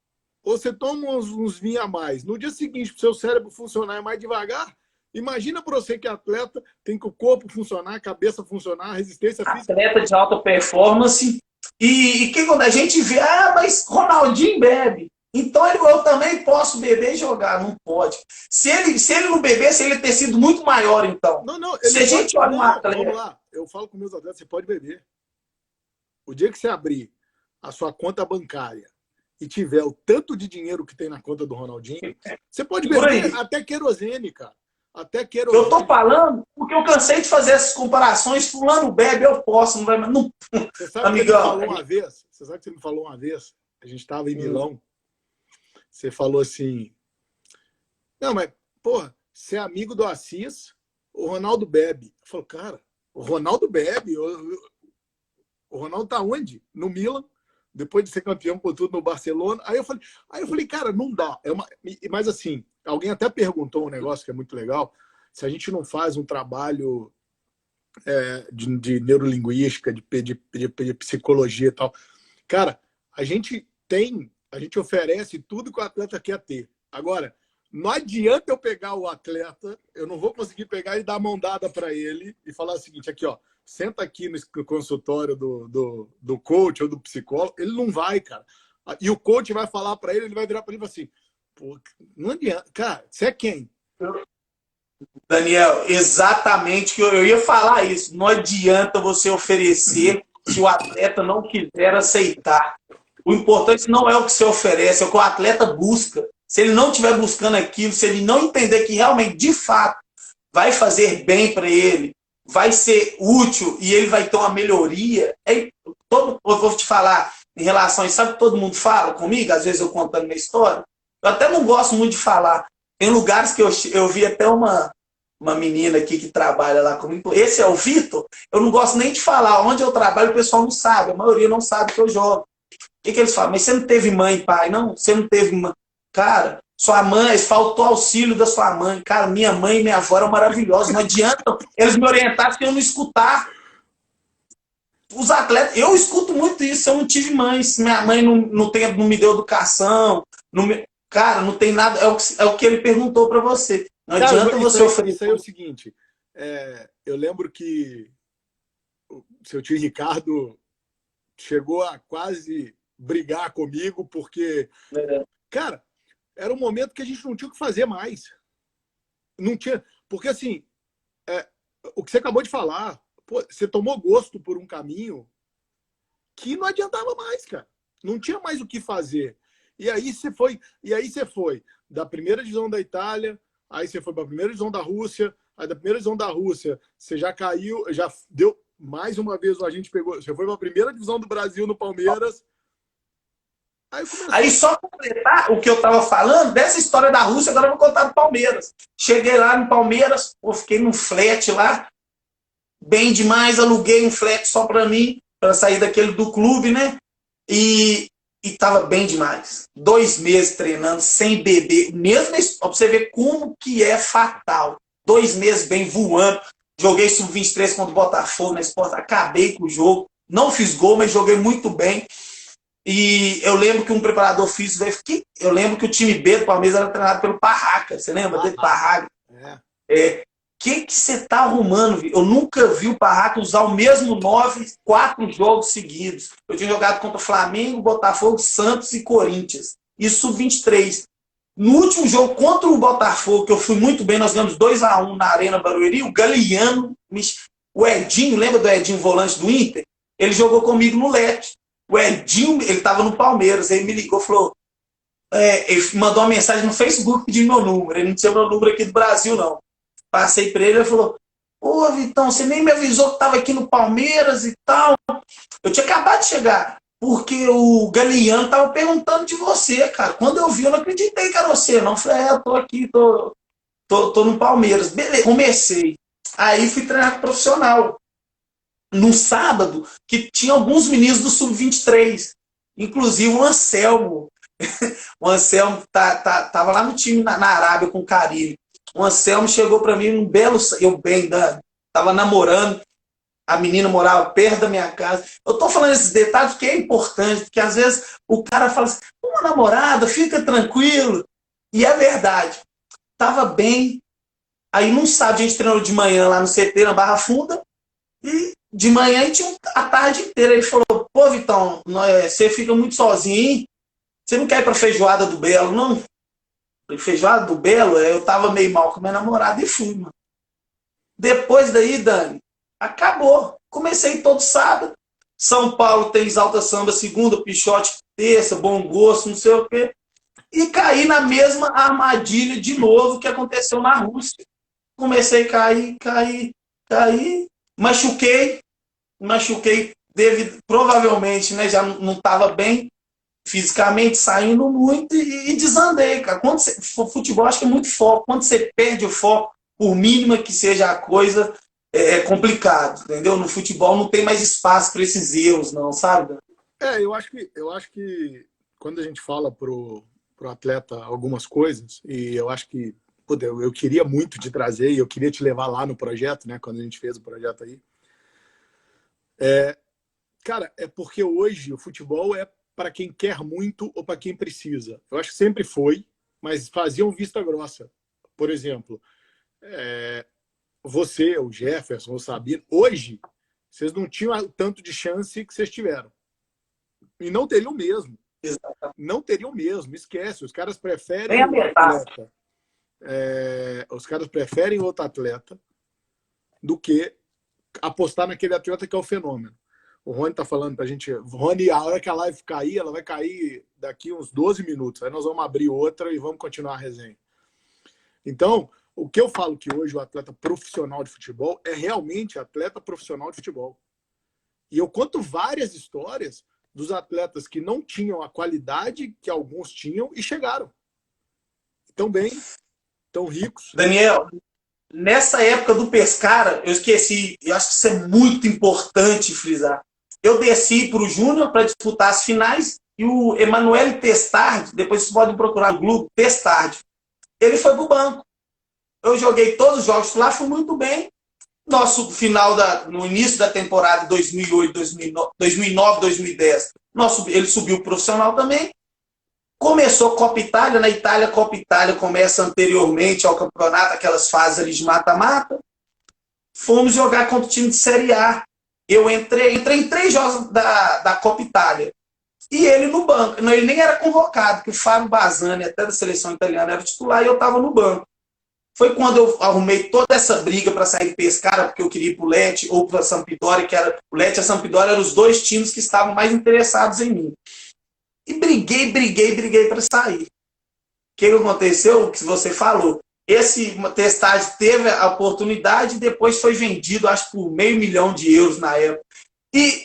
ou você toma uns vinhos a mais, no dia seguinte, para o seu cérebro funcionar mais devagar, imagina para você que é atleta, tem que o corpo funcionar, a cabeça funcionar, a resistência física. Atleta de alta performance. E que quando a gente vê, mas Ronaldinho bebe. Então eu também posso beber e jogar. Não pode. Se ele não bebesse, ele ter sido muito maior, então. Não, ele Se a gente olha um atleta. Vamos lá, eu falo com meus atletas, você pode beber. O dia que você abrir a sua conta bancária e tiver o tanto de dinheiro que tem na conta do Ronaldinho, você pode beber até querosene, cara. Até querosene. Eu tô falando porque eu cansei de fazer essas comparações. Fulano bebe, eu posso. Não vai, não. Você sabe Amigão, que você falou uma vez? Você sabe que você me falou uma vez? A gente estava em Milão. Você falou assim... Não, mas, porra, você é amigo do Assis, o Ronaldo bebe. Eu falo, cara, o Ronaldo bebe. O Ronaldo tá onde? No Milan, depois de ser campeão com tudo no Barcelona. Aí eu falei, cara, não dá. Mas assim, alguém até perguntou um negócio que é muito legal, se a gente não faz um trabalho de neurolinguística, de psicologia e tal. Cara, a gente oferece tudo que o atleta quer ter. Agora, não adianta eu pegar o atleta, eu não vou conseguir pegar e dar a mão dada para ele e falar o seguinte, aqui, ó, senta aqui no consultório do coach ou do psicólogo, ele não vai, cara. E o coach vai falar para ele, ele vai virar para ele e assim, pô, não adianta. Cara, você é quem? Daniel, exatamente que eu ia falar isso. Não adianta você oferecer se o atleta não quiser aceitar. O importante não é o que você oferece, é o que o atleta busca. Se ele não estiver buscando aquilo, se ele não entender que realmente, de fato, vai fazer bem para ele, vai ser útil e ele vai ter uma melhoria. Eu vou te falar em relação a isso, sabe que todo mundo fala comigo? Às vezes eu contando minha história. Eu até não gosto muito de falar. Tem lugares que eu vi até uma menina aqui que trabalha lá comigo. Esse é o Vitor. Eu não gosto nem de falar. Onde eu trabalho, o pessoal não sabe. A maioria não sabe que eu jogo. O que eles falam? Mas você não teve mãe e pai? Não, você não teve mãe. Cara, sua mãe, faltou auxílio da sua mãe. Cara, minha mãe e minha avó eram maravilhosas. Não adianta eles me orientarem se eu não escutar. Os atletas, eu escuto muito isso. Eu não tive mãe. Se minha mãe não me deu educação. Cara, não tem nada. É o que ele perguntou para você. Não adianta você oferecer. Isso aí é o seguinte. Eu lembro que o seu tio Ricardo chegou a quase brigar comigo, porque, cara, era um momento que a gente não tinha o que fazer mais. Não tinha. Porque, assim, o que você acabou de falar, pô, você tomou gosto por um caminho que não adiantava mais, cara. Não tinha mais o que fazer. E aí você foi da primeira divisão da Itália, aí você foi para a primeira divisão da Rússia, aí da primeira divisão da Rússia você já caiu, já deu mais uma vez, a gente pegou, você foi para a primeira divisão do Brasil no Palmeiras. Aí só completar o que eu estava falando, dessa história da Rússia, agora eu vou contar do Palmeiras. Cheguei lá no Palmeiras, fiquei num flat lá, bem demais, aluguei um flat só para mim, para sair daquele do clube, né? E tava bem demais. 2 meses treinando, sem beber. Mesmo para você ver como que é fatal. 2 meses bem voando. Joguei sub-23 contra o Botafogo na Sport. Acabei com o jogo. Não fiz gol, mas joguei muito bem. E eu lembro que um preparador físico... Eu lembro que o time B do Palmeiras era treinado pelo Parraca. Você lembra dele? Parraca. Que você tá arrumando? Eu nunca vi o Parraca usar o mesmo 9 4 jogos seguidos. Eu tinha jogado contra Flamengo, Botafogo, Santos e Corinthians. E sub-23. No último jogo contra o Botafogo, que eu fui muito bem, nós ganhamos 2-1 na Arena Barueri, o Galeano, o Edinho, lembra do Edinho, volante do Inter? Ele jogou comigo no Lete. O Edinho, ele estava no Palmeiras, ele me ligou, falou... ele mandou uma mensagem no Facebook pedindo meu número. Ele não tinha meu número aqui do Brasil, não. Passei para ele, ele falou, Ô, Vitão, você nem me avisou que estava aqui no Palmeiras e tal. Eu tinha acabado de chegar, porque o Galeano estava perguntando de você, cara. Quando eu vi, eu não acreditei que era você, não. Eu falei, eu tô aqui, tô no Palmeiras. Beleza, comecei. Aí fui treinar com profissional. No sábado, que tinha alguns meninos do Sub-23, inclusive o Anselmo. O Anselmo tava lá no time na Arábia com o Carilho. O Anselmo chegou para mim um belo. Eu bem, tava namorando, a menina morava perto da minha casa. Eu tô falando esses detalhes porque é importante, porque às vezes o cara fala assim: uma namorada, fica tranquilo. E é verdade. Tava bem. Aí num sábado a gente treinou de manhã lá no CT, na Barra Funda, e de manhã a gente tinha a tarde inteira. Ele falou: pô, Vitão, você fica muito sozinho, hein? Você não quer ir pra feijoada do Belo, não? Feijoada do Belo, eu tava meio mal com minha namorada e fui, mano. Depois daí, Dani, acabou. Comecei todo sábado. São Paulo tem Exalta Samba segunda, Pichote terça, Bom Gosto, não sei o quê. E caí na mesma armadilha de novo que aconteceu na Rússia. Comecei a cair, machuquei, provavelmente, né, já não estava bem fisicamente, saindo muito e desandei, cara. Quando futebol, acho que é muito foco. Quando você perde o foco, por mínima que seja a coisa, é complicado, entendeu? No futebol não tem mais espaço para esses erros, não, sabe? Eu acho que quando a gente fala pro atleta algumas coisas, e eu acho que eu queria muito te trazer e eu queria te levar lá no projeto, né? Quando a gente fez o projeto aí. Cara, é porque hoje o futebol é para quem quer muito ou para quem precisa. Eu acho que sempre foi, mas faziam vista grossa. Por exemplo, você, o Jefferson, o Sabino, hoje, vocês não tinham tanto de chance que vocês tiveram. E não teriam mesmo. Não teriam mesmo, esquece. Os caras preferem outro atleta. Os caras preferem outro atleta do que apostar naquele atleta que é o fenômeno. O Rony tá falando pra gente, Rony, a hora que a live cair, ela vai cair daqui uns 12 minutos. Aí nós vamos abrir outra e vamos continuar a resenha. Então, o que eu falo que hoje o atleta profissional de futebol é realmente atleta profissional de futebol. E eu conto várias histórias dos atletas que não tinham a qualidade que alguns tinham e chegaram. Tão bem, tão ricos. Daniel, nessa época do Pescara, eu esqueci, eu acho que isso é muito importante frisar. Eu desci para o Júnior para disputar as finais e o Emanuele Testardi, depois vocês podem procurar no Globo, Testardi, ele foi para o banco. Eu joguei todos os jogos lá, fui muito bem. Nosso final, no início da temporada 2008, 2009, 2010, ele subiu o profissional também. Começou a Copa Itália. Na Itália, a Copa Itália começa anteriormente ao campeonato, aquelas fases ali de mata-mata. Fomos jogar contra o time de Série A. Eu entrei em 3 jogos da Copa Itália. E ele no banco. Não, ele nem era convocado, porque o Fábio Bazzani, até da seleção italiana, era titular e eu estava no banco. Foi quando eu arrumei toda essa briga para sair do Pescara, porque eu queria ir para o Lecce ou para a Sampdoria, que era o Lecce e a Sampdoria eram os 2 times que estavam mais interessados em mim. E briguei para sair. O que aconteceu? O que você falou. Esse Testardi teve a oportunidade e depois foi vendido, acho, por €500.000 na época. E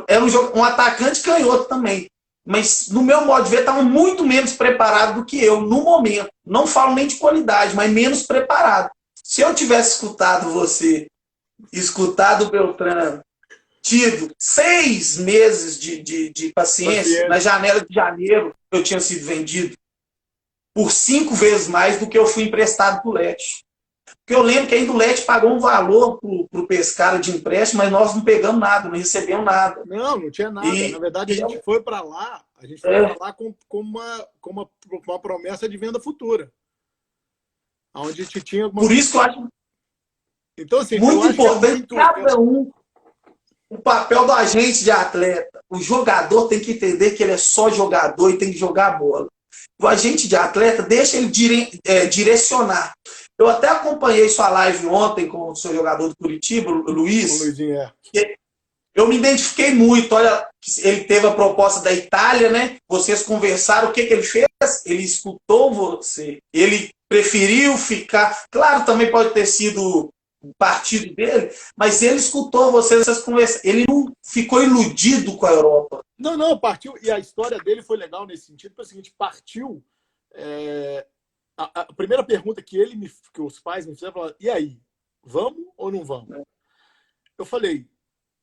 era um atacante canhoto também. Mas, no meu modo de ver, estava muito menos preparado do que eu, no momento. Não falo nem de qualidade, mas menos preparado. Se eu tivesse escutado você, escutado o Beltrano, tido 6 meses de paciência, na janela de janeiro, eu tinha sido vendido por 5 vezes mais do que eu fui emprestado para o Lecce. Porque eu lembro que ainda o Lecce pagou um valor para o Pescara de empréstimo, mas nós não pegamos nada, não recebemos nada. Não tinha nada. Na verdade, a gente foi para lá, com uma promessa de venda futura. Onde a gente tinha alguma... Por isso que eu acho, então, assim, muito importante cada um o papel do agente de atleta. O jogador tem que entender que ele é só jogador e tem que jogar a bola. O agente de atleta deixa ele direcionar. Eu até acompanhei sua live ontem com o seu jogador do Curitiba, o Luiz. O Luizinho, Eu me identifiquei muito. Olha, ele teve a proposta da Itália, né? Vocês conversaram. O que ele fez? Ele escutou você. Ele preferiu ficar. Claro, também pode ter sido partido dele, mas ele escutou vocês conversando. Ele não ficou iludido com a Europa. Não, não, partiu. E a história dele foi legal nesse sentido, foi o seguinte, partiu. A primeira pergunta que os pais me fizeram, falaram, e aí, vamos ou não vamos? Eu falei,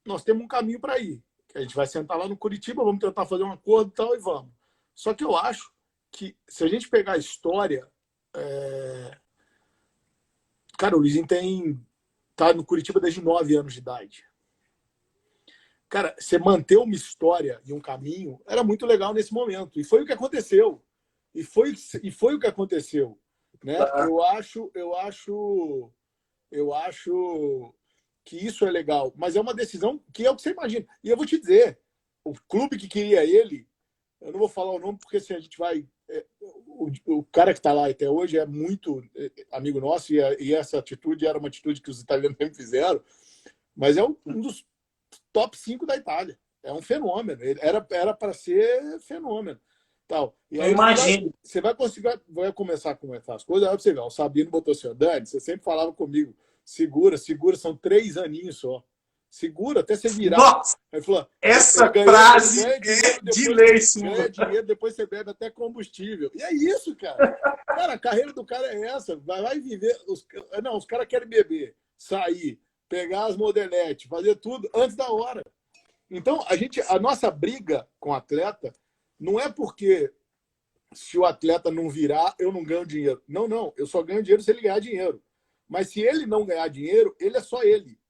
nós temos um caminho para ir. A gente vai sentar lá no Curitiba, vamos tentar fazer um acordo e tal, e vamos. Só que eu acho que, se a gente pegar a história... Cara, o Luizinho tá no Curitiba desde 9 anos de idade. Cara, você manter uma história e um caminho era muito legal nesse momento. E foi o que aconteceu. E foi o que aconteceu. Né? Eu acho que isso é legal. Mas é uma decisão que é o que você imagina. E eu vou te dizer, o clube que queria ele, eu não vou falar o nome porque se a gente vai... O cara que está lá até hoje é muito amigo nosso e essa atitude era uma atitude que os italianos sempre fizeram, mas é um dos top 5 da Itália. É um fenômeno. Ele era para ser fenômeno. Tal. E aí imagino. Você vai começar a conversar as coisas, aí você vê, o Sabino botou assim, Dani, você sempre falava comigo, segura, são 3 aninhos só. Segura até você virar. Nossa, aí falou, essa frase de lei, ganha dinheiro, depois você bebe até combustível. E é isso, cara. Cara, a carreira do cara é essa. Vai viver. Os caras querem beber, sair, pegar as modeletes, fazer tudo antes da hora. Então, a nossa briga com o atleta não é porque se o atleta não virar, eu não ganho dinheiro. Não. Eu só ganho dinheiro se ele ganhar dinheiro. Mas se ele não ganhar dinheiro, ele é só ele.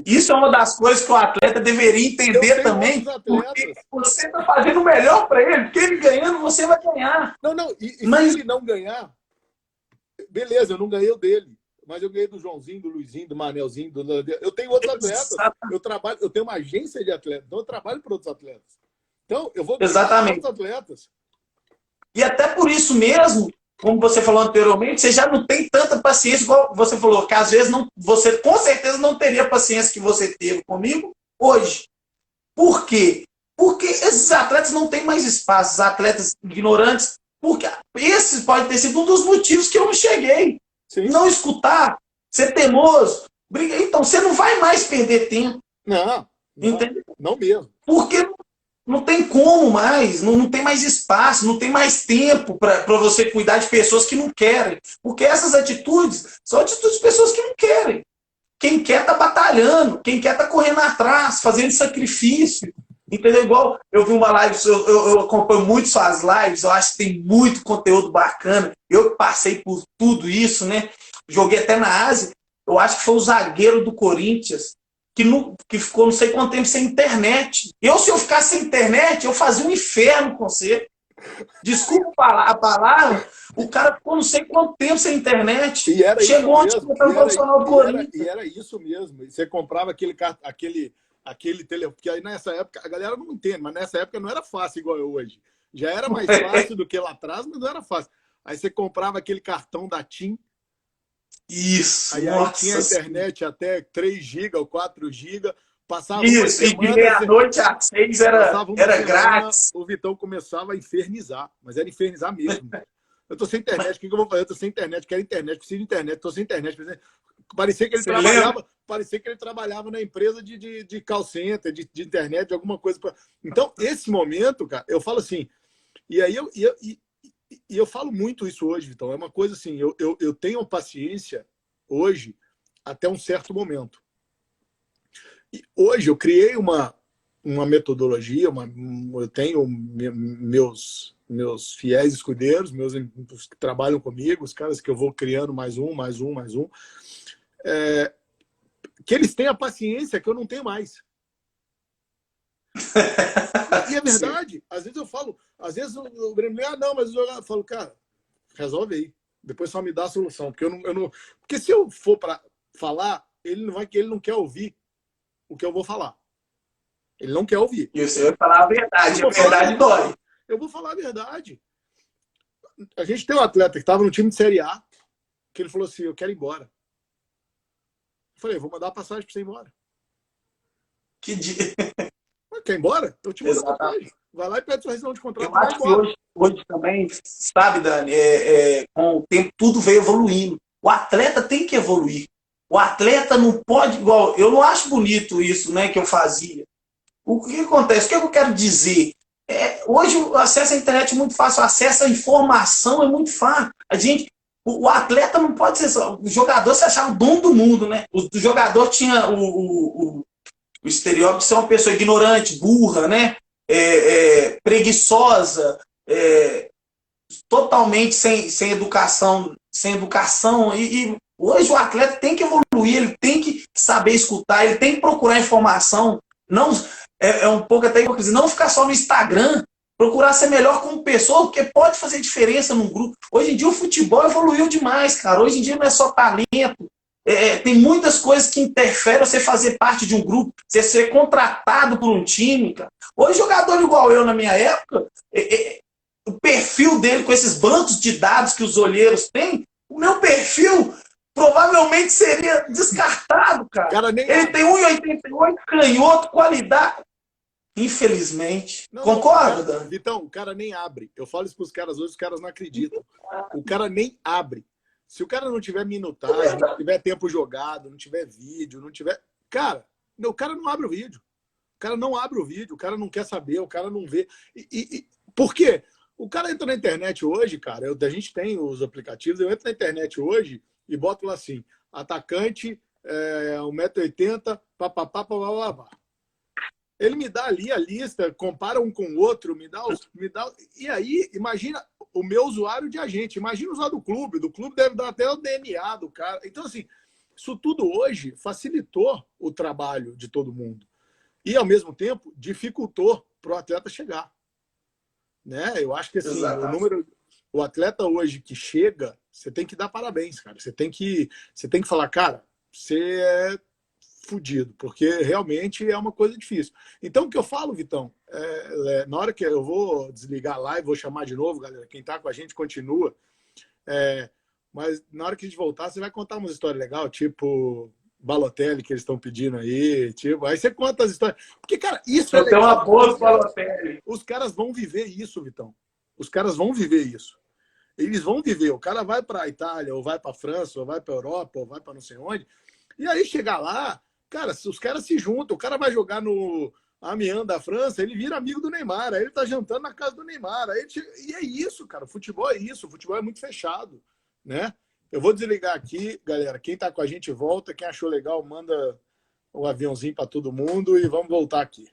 Isso é uma das coisas que o atleta deveria entender também. Porque você está fazendo o melhor para ele, porque ele ganhando, você vai ganhar. Não. Mas se ele não ganhar, beleza, eu não ganhei o dele. Mas eu ganhei do Joãozinho, do Luizinho, do Manelzinho. Eu tenho outros atletas. Eu tenho uma agência de atletas. Então eu trabalho para outros atletas. Então eu vou ganhar para outros atletas. E até por isso mesmo, como você falou anteriormente, você já não tem tanta paciência, igual você falou, que às vezes você com certeza não teria a paciência que você teve comigo hoje. Por quê? Porque esses atletas não têm mais espaço, os atletas ignorantes, porque esse pode ter sido um dos motivos que eu não cheguei. Sim. Não escutar, ser teimoso, brigar. Então, você não vai mais perder tempo. Não, entendeu? Não mesmo. Porque não tem como mais, não tem mais espaço, não tem mais tempo para você cuidar de pessoas que não querem. Porque essas atitudes são atitudes de pessoas que não querem. Quem quer tá batalhando, quem quer tá correndo atrás, fazendo sacrifício. Entendeu? Igual eu vi uma live, eu acompanho muito suas lives, eu acho que tem muito conteúdo bacana. Eu passei por tudo isso, né? Joguei até na Ásia. Eu acho que foi o zagueiro do Corinthians, que ficou não sei quanto tempo sem internet. Se eu ficasse sem internet, eu fazia um inferno com você. Desculpa a palavra, o cara ficou não sei quanto tempo sem internet. E era chegou ontem no profissional do Corinthians. E era isso mesmo. Você comprava aquele telefone, porque aí nessa época, a galera não entende, mas nessa época não era fácil igual é hoje. Já era mais fácil do que lá atrás, mas não era fácil. Aí você comprava aquele cartão da TIM. Isso. Aí tinha internet até 3 GB ou 4 GB. Passava isso, e de meia-noite às 6 era grátis. O Vitão começava a infernizar, mas era infernizar mesmo. Eu tô sem internet, o que eu vou fazer? Eu tô sem internet, quero internet, preciso de internet, tô sem internet. Parecia que ele trabalhava na empresa de call center, de internet, de alguma coisa. Então, esse momento, cara, eu falo assim, e aí eu falo muito isso hoje, Vitão, é uma coisa assim, eu tenho paciência hoje até um certo momento. E hoje eu criei uma metodologia, eu tenho meus fiéis escudeiros, os que trabalham comigo, os caras que eu vou criando mais um, que eles têm a paciência que eu não tenho mais. E é verdade. Sim. Às vezes eu falo, o Grêmio, não, mas eu falo, cara, resolve aí. Depois só me dá a solução. Porque porque se eu for para falar, ele não quer ouvir o que eu vou falar. Ele não quer ouvir. E você vai falar a verdade. A verdade dói. Eu vou falar a verdade. A gente tem um atleta que estava no time de Série A, que ele falou assim, eu quero ir embora. Eu falei, vou mandar a passagem para você ir embora. Que dia? Quer ir embora? Eu te mando a passagem. Vai lá e pede sua rescisão de contrato. Eu acho que hoje também, sabe, Dani, com o tempo tudo veio evoluindo. O atleta tem que evoluir. O atleta não pode, igual, eu não acho bonito isso, né, que eu fazia. O que acontece? O que eu quero dizer? Hoje o acesso à internet é muito fácil, o acesso à informação é muito fácil. O atleta não pode ser só. O jogador se achava o dono do mundo, né? O jogador tinha o estereótipo de ser uma pessoa ignorante, burra, né? Preguiçosa, totalmente sem educação, e hoje o atleta tem que evoluir, ele tem que saber escutar, ele tem que procurar informação, não um pouco até hipocrisia, não ficar só no Instagram, procurar ser melhor como pessoa, porque pode fazer diferença num grupo. Hoje em dia o futebol evoluiu demais, cara. Hoje em dia não é só talento, tem muitas coisas que interferem você fazer parte de um grupo, você ser contratado por um time, cara. Hoje jogador igual eu na minha época, o perfil dele com esses bancos de dados que os olheiros têm, o meu perfil provavelmente seria descartado, cara. Ele tem 1,88, canhoto, qualidade. Infelizmente. Não, concorda? Não, Vitão, o cara nem abre. Eu falo isso para os caras hoje, os caras não acreditam. O cara nem abre. Se o cara não tiver minutagem, não tiver tempo jogado, não tiver vídeo, não tiver... Cara, o cara não abre o vídeo. O cara não abre o vídeo, o cara não quer saber, o cara não vê. Por quê? O cara entra na internet hoje, cara, a gente tem os aplicativos, eu entro na internet hoje e boto lá assim, atacante, 1,80 m, papapá, papapá. Ele me dá ali a lista, compara um com o outro, me dá. E aí, imagina o meu usuário de agente, imagina usar do clube deve dar até o DNA do cara. Então, assim, isso tudo hoje facilitou o trabalho de todo mundo. E, ao mesmo tempo, dificultou para o atleta chegar. Né? Eu acho que assim, o atleta hoje que chega, você tem que dar parabéns, cara. Você tem que falar, cara, você é fudido, porque realmente é uma coisa difícil. Então, o que eu falo, Vitão, na hora que eu vou desligar a live, vou chamar de novo, galera, quem tá com a gente continua, mas na hora que a gente voltar, você vai contar uma história legal, tipo Balotelli, que eles estão pedindo aí, tipo, aí você conta as histórias. Porque, cara, isso eu tenho uma boa Balotelli. Os caras vão viver isso, Vitão. Os caras vão viver isso. Eles vão viver. O cara vai para a Itália, ou vai para a França, ou vai para a Europa, ou vai para não sei onde. E aí chegar lá, cara, os caras se juntam. O cara vai jogar no Amiens da França, ele vira amigo do Neymar. Aí ele tá jantando na casa do Neymar. E é isso, cara. O futebol é isso. O futebol é muito fechado, né? Eu vou desligar aqui, galera. Quem tá com a gente volta. Quem achou legal, manda o aviãozinho para todo mundo e vamos voltar aqui.